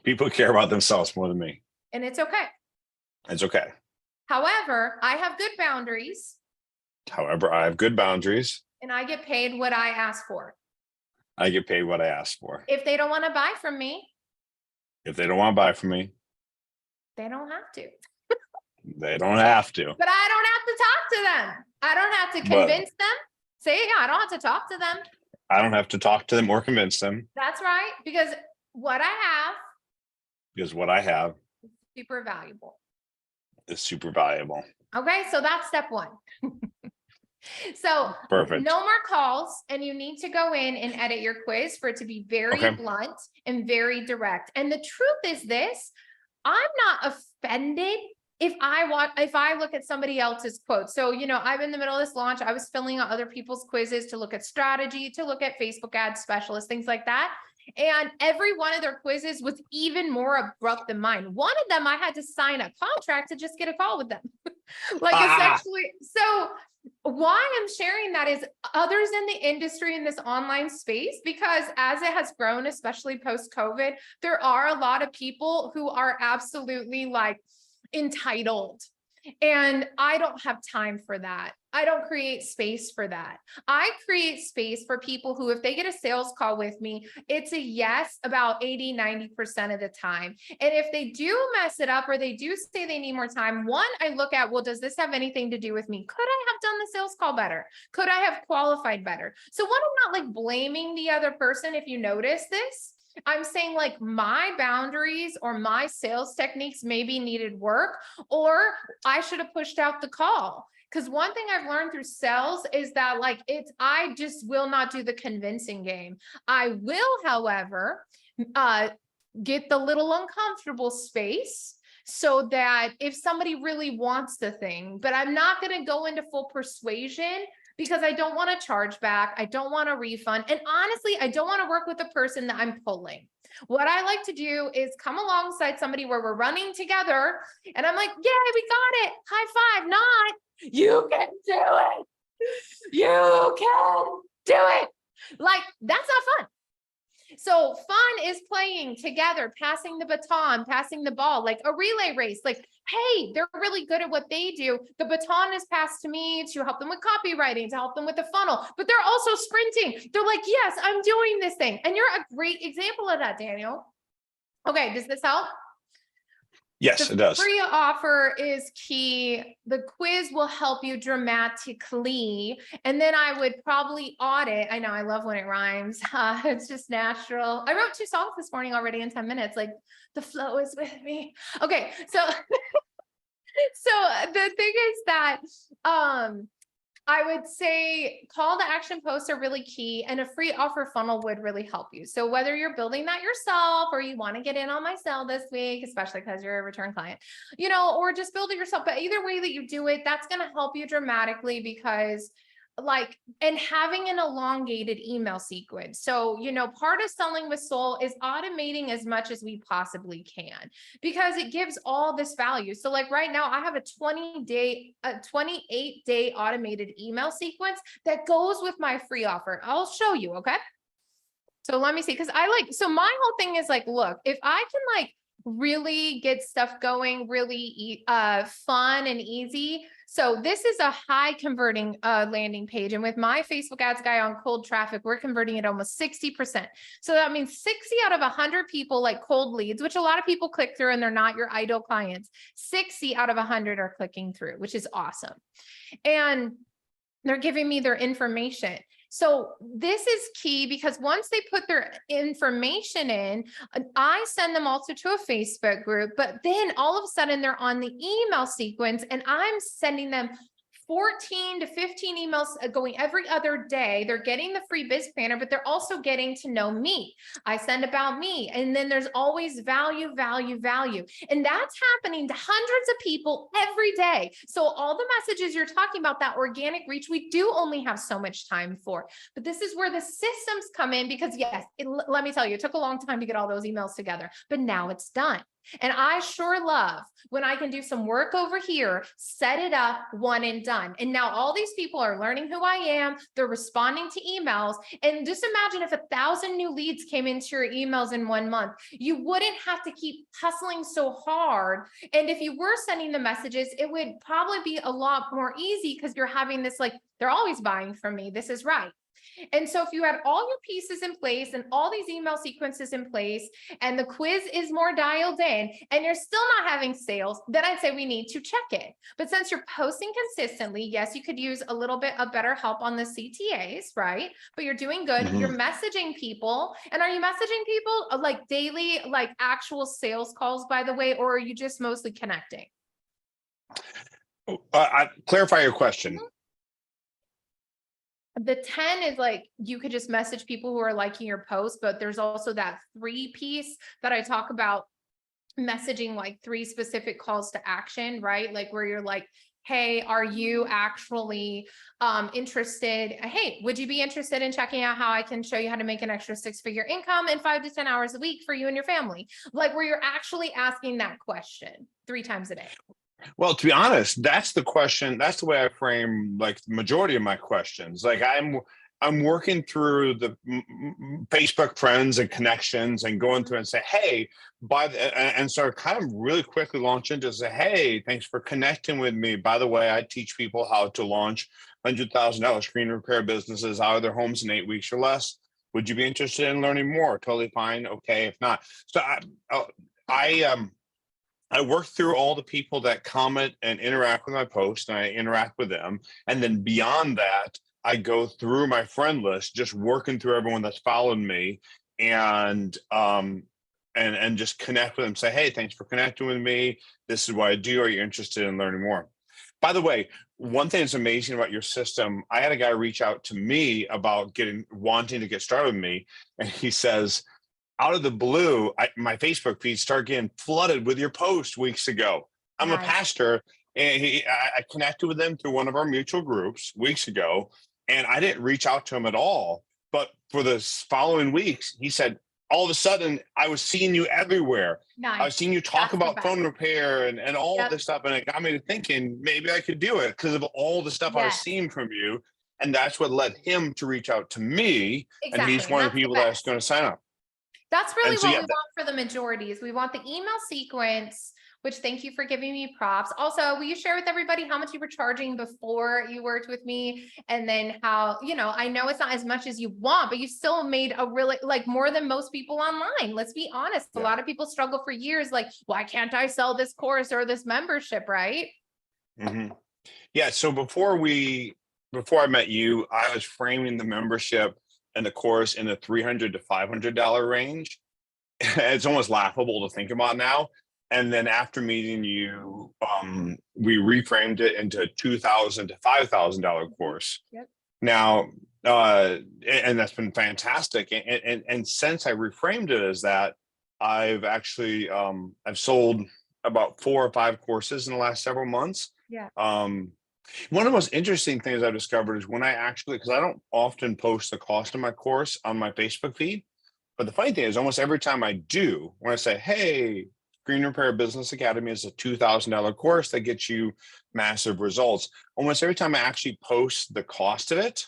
People care about themselves more than me. And it's okay. It's okay. However, I have good boundaries. And I get paid what I ask for. I get paid what I ask for. If they don't want to buy from me. They don't have to. They don't have to. But I don't have to talk to them. I don't have to convince them. I don't have to talk to them. I don't have to talk to them or convince them. That's right. Because what I have is super valuable. is super valuable. Okay, so that's step one. So Perfect. no more calls, and you need to go in and edit your quiz for it to be very Okay. blunt and very direct. And the truth is this, I'm not offended if I look at somebody else's quotes. So, I'm in the middle of this launch. I was filling out other people's quizzes to look at strategy, to look at Facebook ad specialists, things like that. And every one of their quizzes was even more abrupt than mine. One of them, I had to sign a contract to just get a call with them. Like Ah, essentially, so why I'm sharing that is others in the industry in this online space, because as it has grown, especially post COVID, there are a lot of people who are absolutely like entitled. And I don't have time for that. I don't create space for that. I create space for people who, if they get a sales call with me, it's a yes about 80-90% of the time. And if they do mess it up or they do say they need more time, one, I look at, well, does this have anything to do with me? Could I have done the sales call better? Could I have qualified better? So one, I'm not like blaming the other person if you notice this. I'm saying like my boundaries or my sales techniques maybe needed work, or I should have pushed out the call. Because one thing I've learned through sales is that I just will not do the convincing game. I will, however, get the little uncomfortable space so that if somebody really wants the thing, but I'm not going to go into full persuasion because I don't want to charge back. I don't want a refund. And honestly, I don't want to work with a person that I'm pulling. What I like to do is come alongside somebody where we're running together and I'm like, yeah, we got it. High five, not you can do it. You can do it. Like, that's not fun. So fun is playing together, passing the baton, passing the ball, like a relay race. Like, hey, they're really good at what they do. The baton is passed to me to help them with copywriting, to help them with the funnel, but they're also sprinting. They're like, yes, I'm doing this thing. And you're a great example of that, Daniel. Okay, does this help? yes, it The does. free offer is key. The quiz will help you dramatically. And then I would probably audit. I know I love when it rhymes. It's just natural. I wrote 2 songs this morning already in 10 minutes. Like the flow is with me. Okay. So, the thing is that, I would say call to action posts are really key, and a free offer funnel would really help you. So whether you're building that yourself or you want to get in on my sale this week, especially because you're a return client, or just build it yourself, but either way that you do it, that's going to help you dramatically because and having an elongated email sequence. So, part of selling with soul is automating as much as we possibly can because it gives all this value. So like right now I have a 28-day automated email sequence that goes with my free offer. I'll show you. Okay. So let me see. Cause so my whole thing is like, look, if I can really get stuff going really fun and easy. So this is a high converting landing page. And with my Facebook ads guy on cold traffic, we're converting at almost 60%. So that means 60 out of 100 people like cold leads, which a lot of people click through and they're not your ideal clients. 60 out of 100 are clicking through, which is awesome. And they're giving me their information. So this is key because once they put their information in, I send them also to a Facebook group, but then all of a sudden they're on the email sequence and I'm sending them 14 to 15 emails going every other day. They're getting the free biz planner, but they're also getting to know me. I send about me. And then there's always value, value, value. And that's happening to hundreds of people every day. So all the messages you're talking about, that organic reach, we do only have so much time for. But this is where the systems come in because yes, let me tell you, it took a long time to get all those emails together, but now it's done. And I sure love when I can do some work over here, set it up, one and done. And now all these people are learning who I am. They're responding to emails. And just imagine if 1,000 new leads came into your emails in 1 month, you wouldn't have to keep hustling so hard. And if you were sending the messages, it would probably be a lot more easy because you're having this, they're always buying from me. This is right. And so if you had all your pieces in place and all these email sequences in place and the quiz is more dialed in and you're still not having sales, then I'd say we need to check it. But since you're posting consistently, yes, you could use a little bit of better help on the CTAs, right? But you're doing good. Mhm. You're messaging people. And are you messaging people like daily, like actual sales calls, by the way, or are you just mostly connecting? Clarify your question. The 10 is like, you could just message people who are liking your post, but there's also that 3 piece that I talk about, messaging like 3 specific calls to action, right? Like where you're like, hey, are you actually interested? Hey, would you be interested in checking out how I can show you how to make an extra 6-figure income in 5 to 10 hours a week for you and your family? Like where you're actually asking that question 3 times a day. Well, to be honest, that's the question. That's the way I frame like the majority of my questions. Like I'm working through the Facebook friends and connections and going through and say, hey, and so kind of really quickly launch into say, hey, thanks for connecting with me. By the way, I teach people how to launch $100,000 screen repair businesses out of their homes in 8 weeks or less. Would you be interested in learning more? Totally fine. Okay, if not, so I I work through all the people that comment and interact with my post, and I interact with them. And then beyond that, I go through my friend list, just working through everyone that's followed me, and and just connect with them. Say, hey, thanks for connecting with me. This is what I do. Are you interested in learning more? By the way, one thing that's amazing about your system, I had a guy reach out to me about wanting to get started with me, and he says, out of the blue, my Facebook feed started getting flooded with your post weeks ago. I'm a Nice. pastor, and I connected with him through one of our mutual groups weeks ago, and I didn't reach out to him at all. But for the following weeks, he said, all of a sudden, I was seeing you everywhere. I Nice. was seeing you talk That's the about best. phone repair and all of Yep. this stuff. And it got me to thinking maybe I could do it because of all the stuff I was Yes, seeing from you. And that's what led him to reach out to me. And exactly. he's And one of that's the the people that's best. going to sign up. That's And really so, what yeah, we want for the majority is we want the email sequence, which thank you for giving me props. Also, will you share with everybody how much you were charging before you worked with me? And then how, I know it's not as much as you want, but you still made a really like more than most people online. Let's be honest. A yeah. lot of people struggle for years, like, why can't I sell this course or this membership, right? Mhm. Yeah. So before I met you, I was framing the membership and the course in the $300 to $500 range. It's almost laughable to think about now. And then after meeting you, we reframed it into a $2,000 to $5,000 Mhm. course. Yep. Now, and that's been fantastic. And since I reframed it as that, I've actually I've sold about 4 or 5 courses in the last several months. Yeah. Um, One of the most interesting things I've discovered is when I actually, because I don't often post the cost of my course on my Facebook feed, but the funny thing is, almost every time I do, when I say, "Hey, Green Repair Business Academy is a $2,000 course that gets you massive results," almost every time I actually post the cost of it,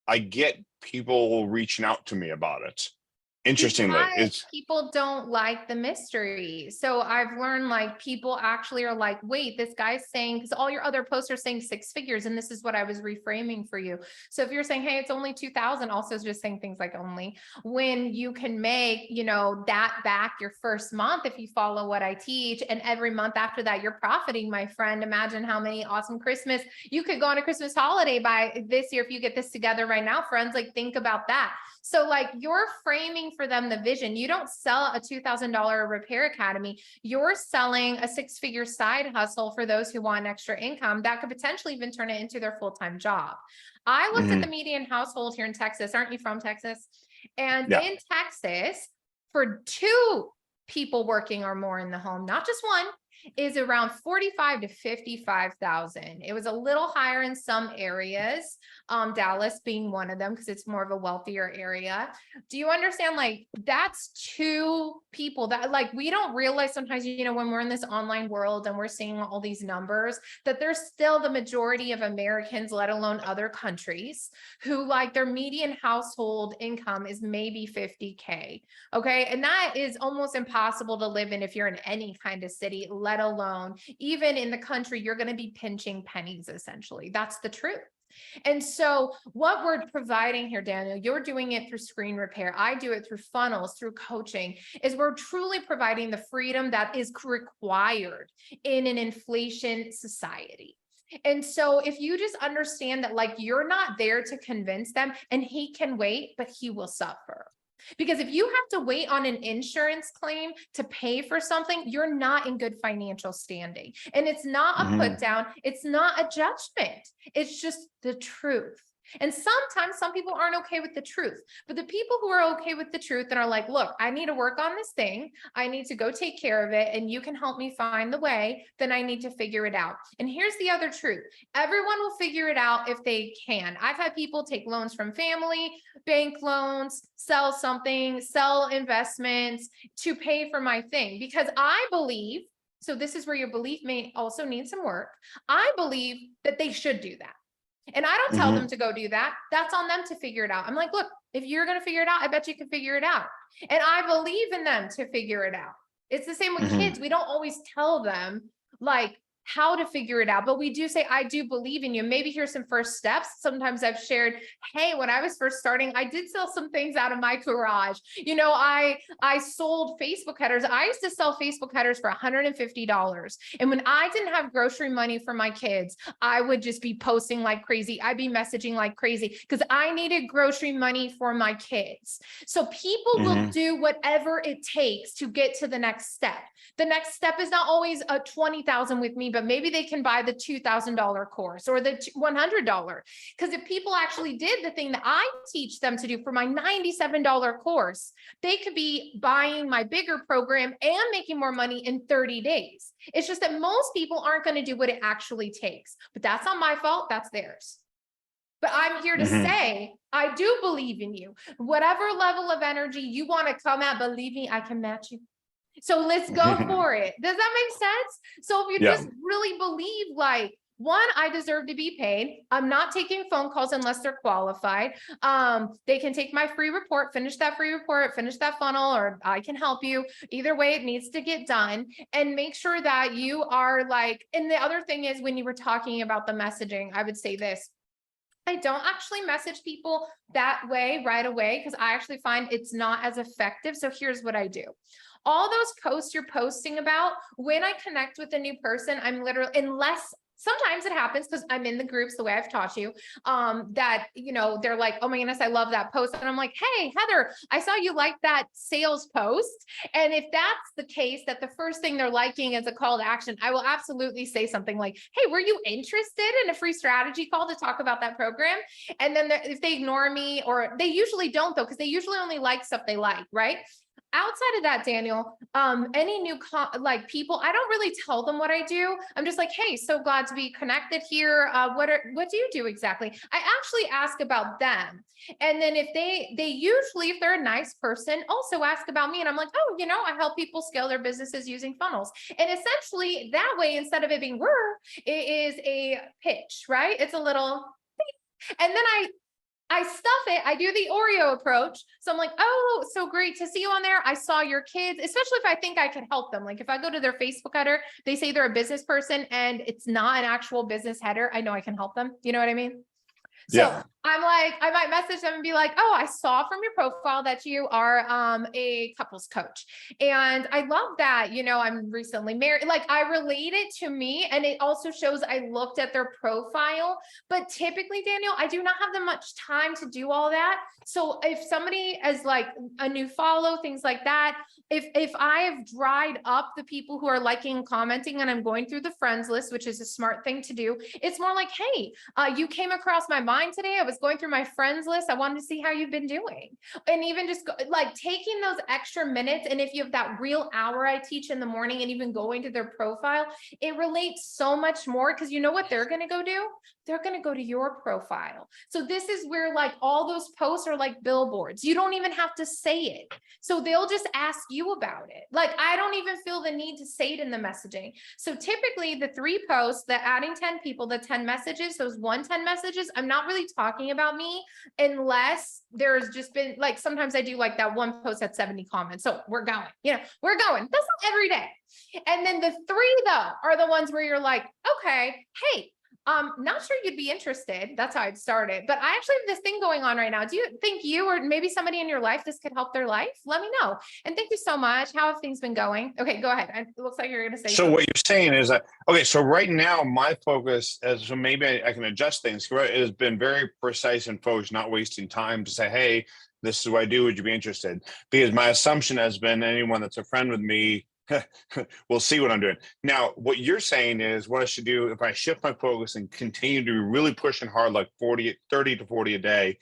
I get people reaching out to me about it. Interestingly, Because it's people don't like the mystery. So I've learned like people actually are like, wait, this guy's saying, because all your other posts are saying 6 figures, and this is what I was reframing for you. So if you're saying, hey, it's only 2,000, also just saying things like only, when you can make, that back your first month if you follow what I teach, and every month after that, you're profiting, my friend. Imagine how many awesome Christmas you could go on a Christmas holiday by this year if you get this together right now, friends. Like, think about that. So like you're framing for them the vision. You don't sell a $2,000 repair academy. You're selling a 6-figure side hustle for those who want extra income that could potentially even turn it into their full-time job. I looked at the mhm, median household here in Texas. Aren't you from Texas? And yeah. in Texas, for 2 people working or more in the home, not just one, is around 45 to 55,000. It was a little higher in some areas, Dallas being one of them because it's more of a wealthier area. Do you understand? Like, that's 2 people that like we don't realize sometimes, when we're in this online world and we're seeing all these numbers, that there's still the majority of Americans, let alone other countries, who like their median household income is maybe 50K. Okay. And that is almost impossible to live in if you're in any kind of city, let alone even in the country, you're going to be pinching pennies essentially. That's the truth. And so what we're providing here, Daniel, you're doing it through screen repair. I do it through funnels, through coaching, is we're truly providing the freedom that is required in an inflation society. And so if you just understand that, like, you're not there to convince them and he can wait, but he will suffer. Because if you have to wait on an insurance claim to pay for something, you're not in good financial standing. And it's not a put down, it's not a judgment. It's just the truth. And sometimes some people aren't okay with the truth, but the people who are okay with the truth and are like, look, I need to work on this thing. I need to go take care of it. And you can help me find the way, then I need to figure it out. And here's the other truth. Everyone will figure it out if they can. I've had people take loans from family, bank loans, sell something, sell investments to pay for my thing, because I believe, so this is where your belief may also need some work. I believe that they should do that. And I don't tell them to go do that. That's on them to figure it out. I'm like, look, if you're going to figure it out, I bet you can figure it out. And I believe in them to figure it out. It's the same with kids. We don't always tell them like how to figure it out, but we do say, I do believe in you. Maybe here's some first steps. Sometimes I've shared, hey, when I was first starting, I did sell some things out of my garage. You know, I sold Facebook headers. I used to sell Facebook headers for $150. And when I didn't have grocery money for my kids, I would just be posting like crazy. I'd be messaging like crazy because I needed grocery money for my kids. So people will do whatever it takes to get to the next step. The next step is not always a 20,000 with me, but maybe they can buy the $2,000 course or the $100. Because if people actually did the thing that I teach them to do for my $97 course, they could be buying my bigger program and making more money in 30 days. It's just that most people aren't going to do what it actually takes, but that's not my fault. That's theirs. But I'm here to say, I do believe in you. Whatever level of energy you want to come at, believe me, I can match you. So let's go for it. Does that make sense? So if you just really believe, like, one, I deserve to be paid. I'm not taking phone calls unless they're qualified. They can take my free report, finish that free report, finish that funnel, or I can help you. Either way, it needs to get done. And make sure that you are like, and the other thing is, when you were talking about the messaging, I would say this. I don't actually message people that way right away because I actually find it's not as effective. So here's what I do. All those posts you're posting about, when I connect with a new person, I'm literally, unless sometimes it happens because I'm in the groups the way I've taught you, that, you know, they're like, oh my goodness, I love that post. And I'm like, hey, Heather, I saw you like that sales post. And if that's the case, that the first thing they're liking is a call to action, I will absolutely say something like, hey, were you interested in a free strategy call to talk about that program? And then if they ignore me, or they usually don't though, because they usually only like stuff they like, right? Outside of that, Daniel, any new like people, I don't really tell them what I do. I'm just like, hey, so glad to be connected here. What do you do exactly? I actually ask about them. And then if they usually, if they're a nice person, also ask about me. And I'm like, oh, you know, I help people scale their businesses using funnels. And essentially that way, instead of it being it is a pitch, right? It's a little, and then I stuff it. I do the Oreo approach. So I'm like, oh, so great to see you on there. I saw your kids, especially if I think I could help them. Like if I go to their Facebook header, they say they're a business person and it's not an actual business header, I know I can help them. You know what I mean? So I'm like, I might message them and be like, oh, I saw from your profile that you are a couples coach. And I love that, you know, I'm recently married. Like I relate it to me. And it also shows I looked at their profile. But typically, Daniel, I do not have that much time to do all that. So if somebody is like a new follow, things like that, if I have dried up the people who are liking and commenting and I'm going through the friends list, which is a smart thing to do, it's more like, hey, you came across my mind today. I was going through my friends list. I wanted to see how you've been doing. And even just like taking those extra minutes. And if you have that real hour I teach in the morning and even going to their profile, it relates so much more because you know what they're going to go do? They're going to go to your profile. So this is where like all those posts are like billboards. You don't even have to say it. So they'll just ask you about it. Like I don't even feel the need to say it in the messaging. So typically the 3 posts, the adding 10 people, the 10 messages, those 10 messages, I'm not really talking about me unless there's just been like, sometimes I do like that one post at 70 comments. So we're going, we're going. That's not every day. And then the 3 though, are the ones where you're like, okay, hey, Not sure you'd be interested. That's how I'd start it. But I actually have this thing going on right now. Do you think you or maybe somebody in your life, this could help their life? Let me know. And thank you so much. How have things been going? Okay, go ahead. It looks like you're going to say So something. what you're saying is that, okay, so right now my focus is, so maybe I can adjust things. Right? It has been very precise and focused, not wasting time to say, hey, this is what I do. Would you be interested? Because my assumption has been anyone that's a friend with me will see what I'm doing. Now, what you're saying is what I should do if I shift my focus and continue to be really pushing hard, like 30 to 40 a day,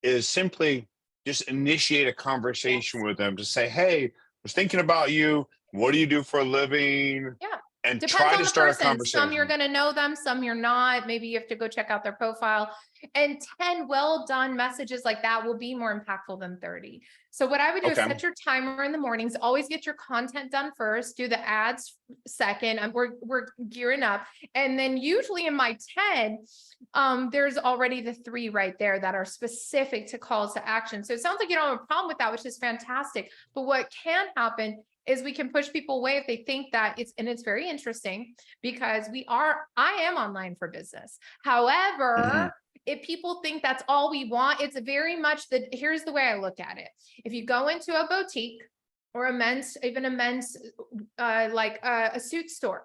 is simply just initiate a conversation Yes. with them to say, hey, I was thinking about you. What do you do for a living? Yeah. And Depends try on to the start a person. Some you're conversation. going to know them, some you're not. Maybe you have to go check out their profile. And 10 well done messages like that will be more impactful than 30. So what I would do is Okay. set your timer in the mornings, always get your content done first, do the ads second. And we're gearing up. And then usually in my 10, there's already the 3 right there that are specific to calls to action. So it sounds like you don't have a problem with that, which is fantastic. But what can happen is we can push people away if they think that it's very interesting because I am online for business. Mhm. However, if people think that's all we want, it's very much here's the way I look at it. If you go into a boutique or even a men's, a suit store,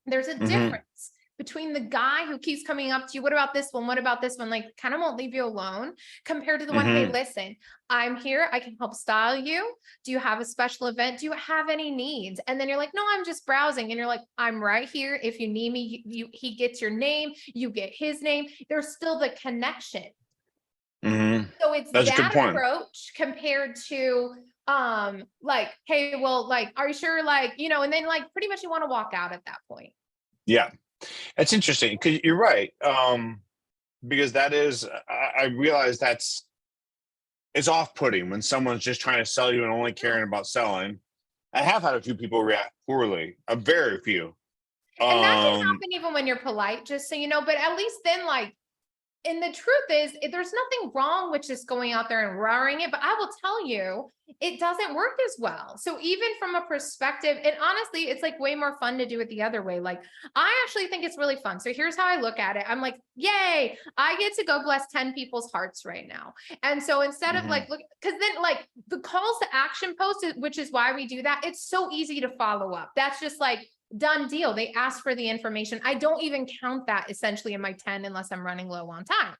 there's a Mhm. difference between the guy who keeps coming up to you. What about this one? What about this one? Like kind of won't leave you alone compared to the one, hey, Mhm. listen, I'm here. I can help style you. Do you have a special event? Do you have any needs? And then you're like, no, I'm just browsing. And you're like, I'm right here. If you need me, he gets your name, you get his name. There's still the connection. Mhm. So it's That's a good that point. approach compared to like, hey, well, like, are you sure? Like, and then like pretty much you want to walk out at that point. Yeah. That's interesting because you're right. Because that is, I realize it's off-putting when someone's just trying to sell you and only caring about selling. I have had a few people react poorly, a very few. And that can Um, happen even when you're polite, just so you know, but at least then, like, and the truth is, there's nothing wrong with just going out there and roaring it, but I will tell you, it doesn't work as well. So even from a perspective, and honestly, it's like way more fun to do it the other way. Like, I actually think it's really fun. So here's how I look at it. I'm like, yay, I get to go bless 10 people's hearts right now. And so instead of mhm. like, look, because then like the calls to action post, which is why we do that, it's so easy to follow up. That's just like, done deal. They ask for the information. I don't even count that essentially in my 10 unless I'm running low on time,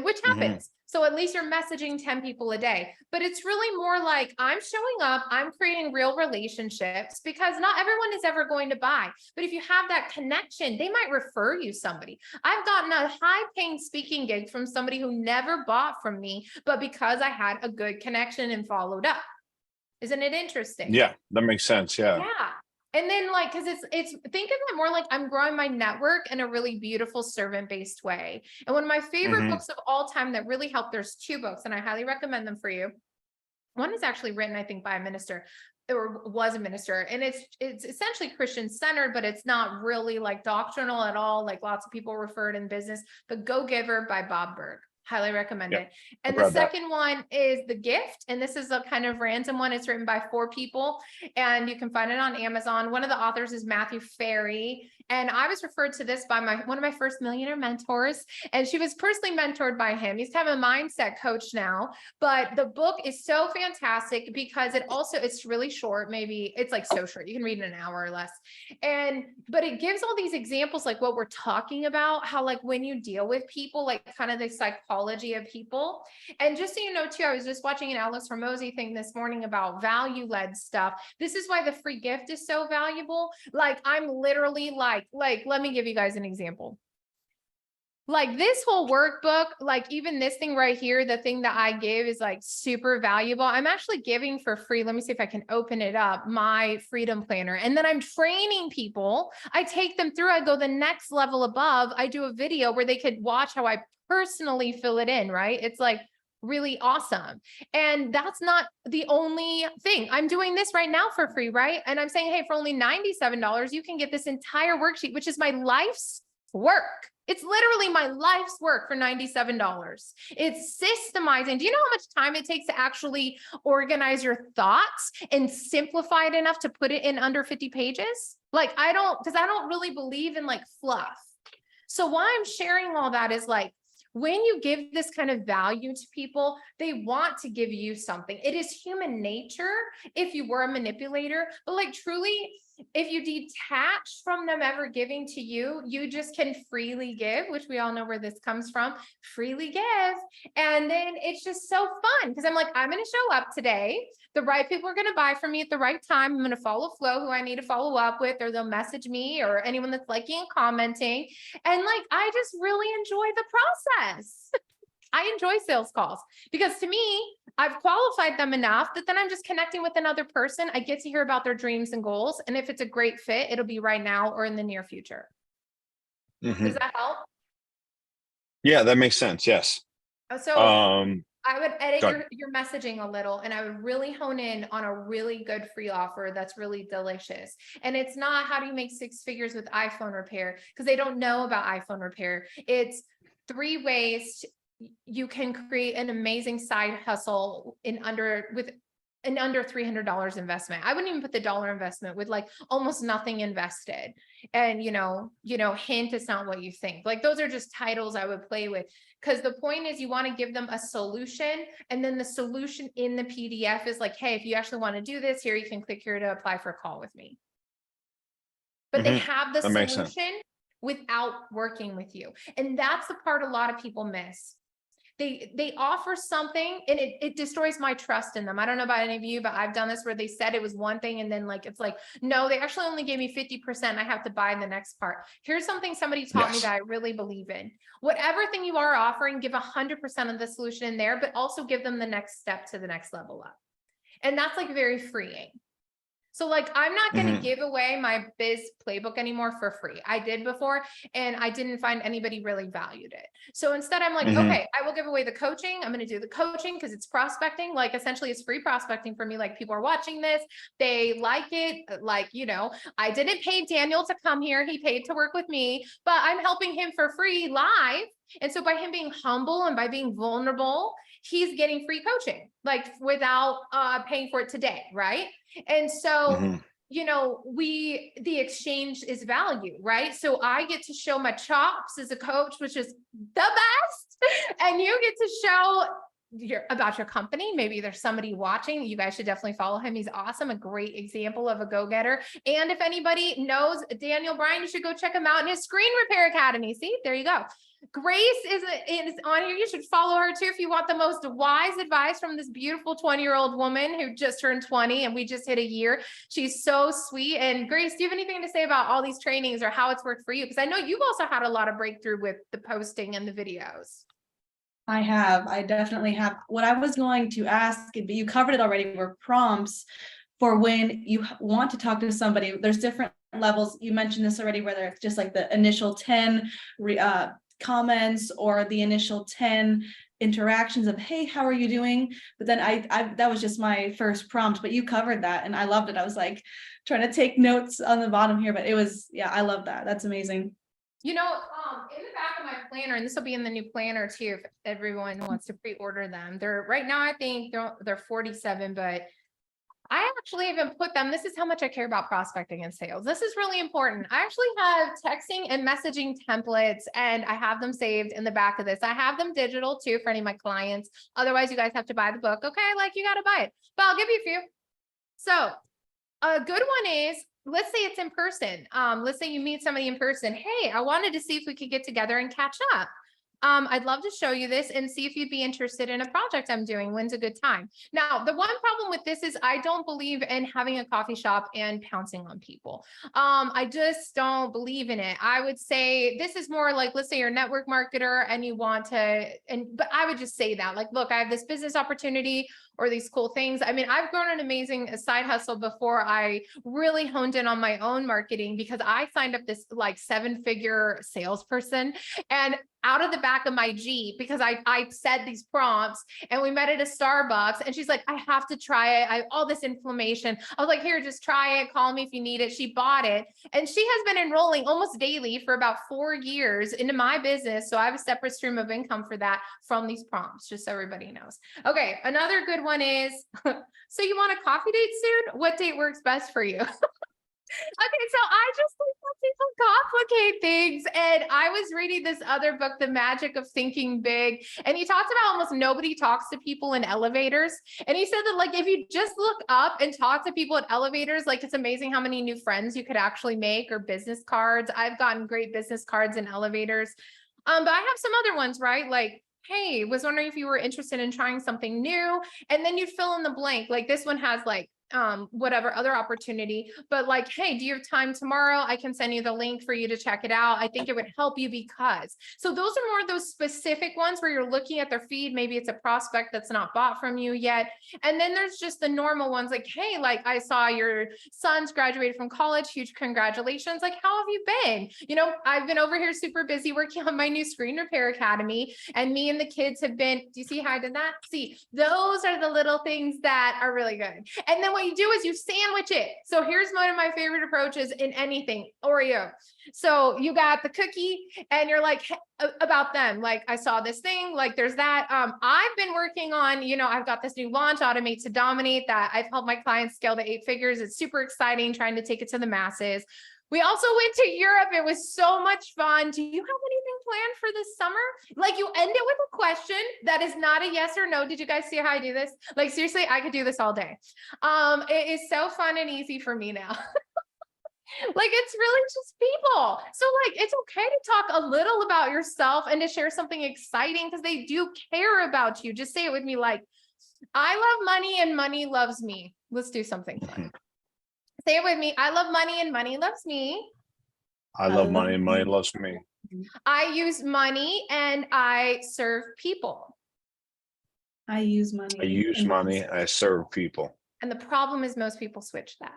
which Mhm. happens. So at least you're messaging 10 people a day, but it's really more like I'm showing up, I'm creating real relationships because not everyone is ever going to buy. But if you have that connection, they might refer you somebody. I've gotten a high paying speaking gig from somebody who never bought from me, but because I had a good connection and followed up. Isn't it interesting? Yeah, that makes sense. Yeah. Yeah. And then like, cause it's think of it more like I'm growing my network in a really beautiful servant-based way. And one of my favorite Mhm. books of all time that really helped, there's 2 books and I highly recommend them for you. One is actually written, I think, by a minister or was a minister, and it's essentially Christian centered, but it's not really like doctrinal at all. Like lots of people refer it in business. The Go Giver by Bob Berg. Highly recommend Yep. it. I've And the read that. second one is The Gift. And this is a kind of random one. It's written by 4 people and you can find it on Amazon. One of the authors is Matthew Ferry. And I was referred to this by one of my first millionaire mentors. And she was personally mentored by him. He's kind of a mindset coach now. But the book is so fantastic because it's really short. Maybe it's like so short. You can read in an hour or less. But it gives all these examples, like what we're talking about, how like when you deal with people, like kind of the psychology of people. And just so you know, too, I was just watching an Alice Hormozy thing this morning about value-led stuff. This is why the free gift is so valuable. Like I'm literally like, let me give you guys an example. Like this whole workbook, like even this thing right here, the thing that I give is like super valuable. I'm actually giving for free. Let me see if I can open it up, my freedom planner. And then I'm training people. I take them through, I go the next level above. I do a video where they could watch how I personally fill it in, right? It's like really awesome. And that's not the only thing. I'm doing this right now for free, right? And I'm saying, hey, for only $97, you can get this entire worksheet, which is my life's work. It's literally my life's work for $97. It's systemizing. Do you know how much time it takes to actually organize your thoughts and simplify it enough to put it in under 50 pages? Like because I don't really believe in like fluff. So why I'm sharing all that is like, when you give this kind of value to people, they want to give you something. It is human nature if you were a manipulator, but like truly, if you detach from them ever giving to you, you just can freely give, which we all know where this comes from, freely give. And then it's just so fun because I'm like, I'm going to show up today. The right people are going to buy from me at the right time. I'm going to follow flow who I need to follow up with, or they'll message me, or anyone that's liking and commenting. And like, I just really enjoy the process. I enjoy sales calls because to me, I've qualified them enough that then I'm just connecting with another person. I get to hear about their dreams and goals. And if it's a great fit, it'll be right now or in the near future. Does that help? Yeah, that makes sense. Yes. So I would edit your messaging a little, and I would really hone in on a really good free offer that's really delicious. And it's not how do you make 6 figures with iPhone repair, because they don't know about iPhone repair. It's 3 ways you can create an amazing side hustle with an under $300 investment. I wouldn't even put the dollar investment, with like almost nothing invested. And hint, it's not what you think. Like those are just titles I would play with. Because the point is, you want to give them a solution, and then the solution in the PDF is like, hey, if you actually want to do this, here you can click here to apply for a call with me. But they have the solution without working with you. And that's the part a lot of people miss. They offer something, and it destroys my trust in them. I don't know about any of you, but I've done this where they said it was one thing, and then like, it's like, no, they actually only gave me 50%. I have to buy the next part. Here's something somebody taught me that I really believe in. Whatever thing you are offering, give 100% of the solution in there, but also give them the next step to the next level up. And that's like very freeing. So like, I'm not going to give away my biz playbook anymore for free. I did before, and I didn't find anybody really valued it. So instead I'm like, okay, I will give away the coaching. I'm going to do the coaching because it's prospecting. Like essentially it's free prospecting for me. Like people are watching this. They like it. Like, I didn't pay Daniel to come here. He paid to work with me, but I'm helping him for free live. And so by him being humble and by being vulnerable, he's getting free coaching, like without paying for it today. Right. And so, the exchange is value, right? So I get to show my chops as a coach, which is the best. And you get to show about your company. Maybe there's somebody watching. You guys should definitely follow him. He's awesome. A great example of a go-getter. And if anybody knows Daniel Bryan, you should go check him out in his Screen Repair Academy. See, there you go. Grace is on here. You should follow her too if you want the most wise advice from this beautiful 20-year-old woman who just turned 20 and we just hit a year. She's so sweet. And Grace, do you have anything to say about all these trainings or how it's worked for you? Because I know you've also had a lot of breakthrough with the posting and the videos. I definitely have. What I was going to ask, but you covered it already, were prompts for when you want to talk to somebody. There's different levels. You mentioned this already, whether it's just like the initial 10 comments or the initial 10 interactions of, hey, how are you doing? But then I that was just my first prompt, but you covered that and I loved it. I was like trying to take notes on the bottom here, but it was, yeah, I love that. That's amazing. In the back of my planner, and this will be in the new planner too, if everyone wants to pre-order them. They're right now, I think they're 47, but I actually even put them. This is how much I care about prospecting and sales. This is really important. I actually have texting and messaging templates, and I have them saved in the back of this. I have them digital too for any of my clients. Otherwise, you guys have to buy the book. Okay, like you got to buy it, but I'll give you a few. So a good one is, let's say it's in person. Let's say you meet somebody in person. Hey, I wanted to see if we could get together and catch up. I'd love to show you this and see if you'd be interested in a project I'm doing. When's a good time? Now, the one problem with this is I don't believe in having a coffee shop and pouncing on people. I just don't believe in it. I would say this is more like, let's say you're a network marketer and you want to, but I would just say that, like, look, I have this business opportunity or these cool things. I mean, I've grown an amazing side hustle before I really honed in on my own marketing, because I signed up this like 7-figure salesperson, and out of the back of my Jeep, because I said these prompts, and we met at a Starbucks, and she's like, I have to try it. I have all this inflammation. I was like, here, just try it. Call me if you need it. She bought it. And she has been enrolling almost daily for about 4 years into my business. So I have a separate stream of income for that from these prompts, just so everybody knows. Okay. Another good one is, so you want a coffee date soon? What date works best for you? Okay, so I just think that people complicate things. And I was reading this other book, The Magic of Thinking Big, and he talks about almost nobody talks to people in elevators. And he said that, like, if you just look up and talk to people in elevators, like, it's amazing how many new friends you could actually make, or business cards. I've gotten great business cards in elevators. But I have some other ones, right? Like, hey, was wondering if you were interested in trying something new. And then you'd fill in the blank. Like this one has like whatever other opportunity, but like, hey, do you have time tomorrow? I can send you the link for you to check it out. I think it would help you because. So those are more those specific ones where you're looking at their feed. Maybe it's a prospect that's not bought from you yet. And then there's just the normal ones like, hey, like I saw your son's graduated from college. Huge congratulations. Like, how have you been? You know, I've been over here super busy working on my new screen repair academy, and me and the kids have been, do you see how I did that? See, those are the little things that are really good. And then what you do is you sandwich it. So here's one of my favorite approaches in anything, Oreo. So you got the cookie and you're like, about them. Like, I saw this thing, like there's that. I've been working on, you know, I've got this new launch, Automate to Dominate, that I've helped my clients scale to 8 figures. It's super exciting, trying to take it to the masses. We also went to Europe. It was so much fun. Do you have anything planned for this summer? Like, you end it with a question that is not a yes or no. Did you guys see how I do this? Like, seriously, I could do this all day. It is so fun and easy for me now. Like, it's really just people. So like, it's okay to talk a little about yourself and to share something exciting because they do care about you. Just say it with me. Like, I love money and money loves me. Let's do something fun. Say it with me. I love money and money loves me. I love money and money loves me. I use money and I serve people. I use money. I use money and I serve people. And the problem is most people switch that.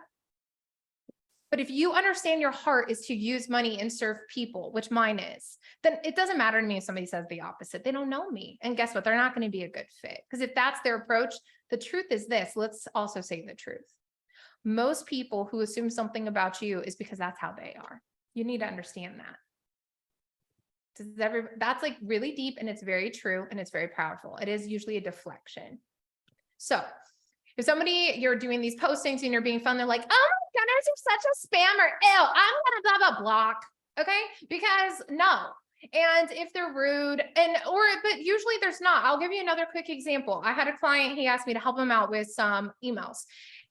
But if you understand your heart is to use money and serve people, which mine is, then it doesn't matter to me if somebody says the opposite. They don't know me. And guess what? They're not going to be a good fit. Because if that's their approach, the truth is this. Let's also say the truth. Most people who assume something about you is because that's how they are. You need to understand that. That's like really deep, and it's very true, and it's very powerful. It is usually a deflection. So if you're doing these postings and you're being fun, they're like, oh my goodness, you're such a spammer. Ew, I'm gonna blah, blah, block. Okay. Because no. And if they're rude but usually there's not. I'll give you another quick example. I had a client, he asked me to help him out with some emails.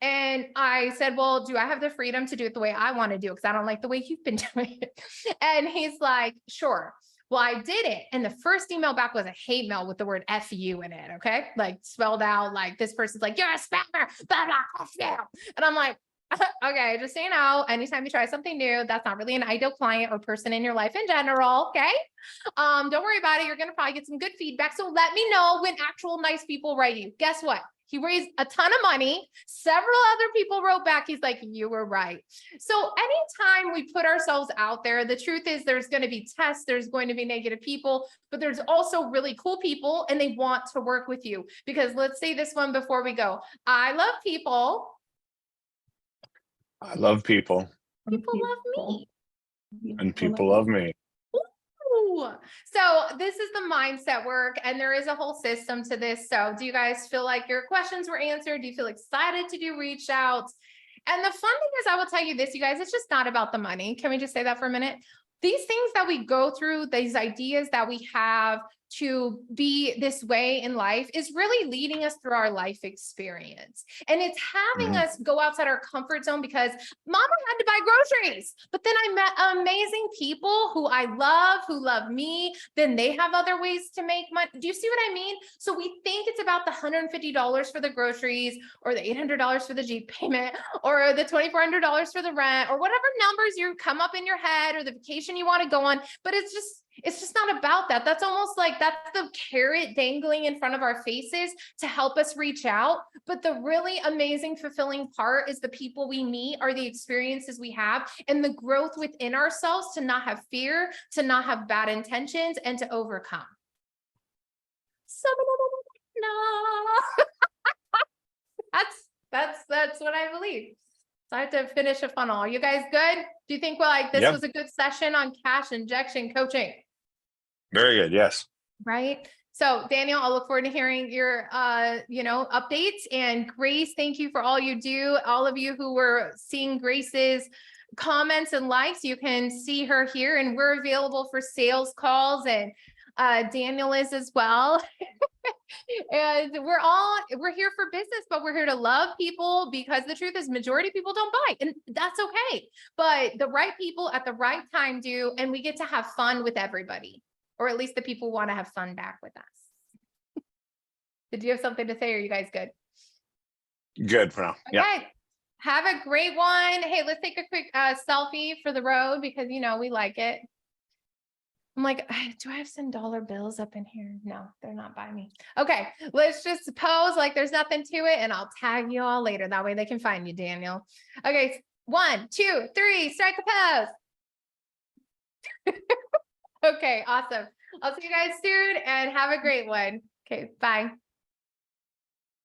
And I said, well, do I have the freedom to do it the way I want to do it? Because I don't like the way you've been doing it. And he's like, sure. Well, I did it. And the first email back was a hate mail with the word F you in it. Okay. Like spelled out, like this person's like, you're a spammer, blah, blah, F you. And I'm like, okay, just so you know, anytime you try something new, that's not really an ideal client or person in your life in general. Okay. Don't worry about it. You're going to probably get some good feedback. So let me know when actual nice people write you. Guess what? He raised a ton of money. Several other people wrote back. He's like, you were right. So anytime we put ourselves out there, the truth is there's going to be tests, there's going to be negative people, but there's also really cool people and they want to work with you. Because let's say this one before we go. I love people. I love people. People love me. And people love me. So this is the mindset work, and there is a whole system to this. So do you guys feel like your questions were answered? Do you feel excited to do reach outs? And the fun thing is, I will tell you this, you guys, it's just not about the money. Can we just say that for a minute? These things that we go through, these ideas that we have to be this way in life is really leading us through our life experience. And it's having us go outside our comfort zone because mama had to buy groceries, but then I met amazing people who I love, who love me. Then they have other ways to make money. Do you see what I mean? So we think it's about the $150 for the groceries or the $800 for the Jeep payment or the $2,400 for the rent or whatever numbers you come up in your head or the vacation you want to go on. But it's just not about that. That's almost like that's the carrot dangling in front of our faces to help us reach out. But the really amazing, fulfilling part is the people we meet, are the experiences we have, and the growth within ourselves to not have fear, to not have bad intentions, and to overcome. No. That's what I believe. So I have to finish a funnel. Are you guys good? Do you think this was a good session on cash injection coaching? Very good. Yes. Right. So Daniel, I'll look forward to hearing your, updates. And Grace, thank you for all you do. All of you who were seeing Grace's comments and likes, you can see her here, and we're available for sales calls, and Daniel is as well. And we're here for business, but we're here to love people, because the truth is majority of people don't buy, and that's okay. But the right people at the right time do, and we get to have fun with everybody, or at least the people want to have fun back with us. Did you have something to say? Or are you guys good? Good for now. Okay. Yeah. Have a great one. Hey, let's take a quick selfie for the road, because we like it. I'm like, do I have some dollar bills up in here? No, they're not by me. Okay, let's just pose like there's nothing to it, and I'll tag you all later. That way they can find you, Daniel. Okay, 1, 2, 3, strike a pose. Okay, awesome. I'll see you guys soon, and have a great one. Okay, bye.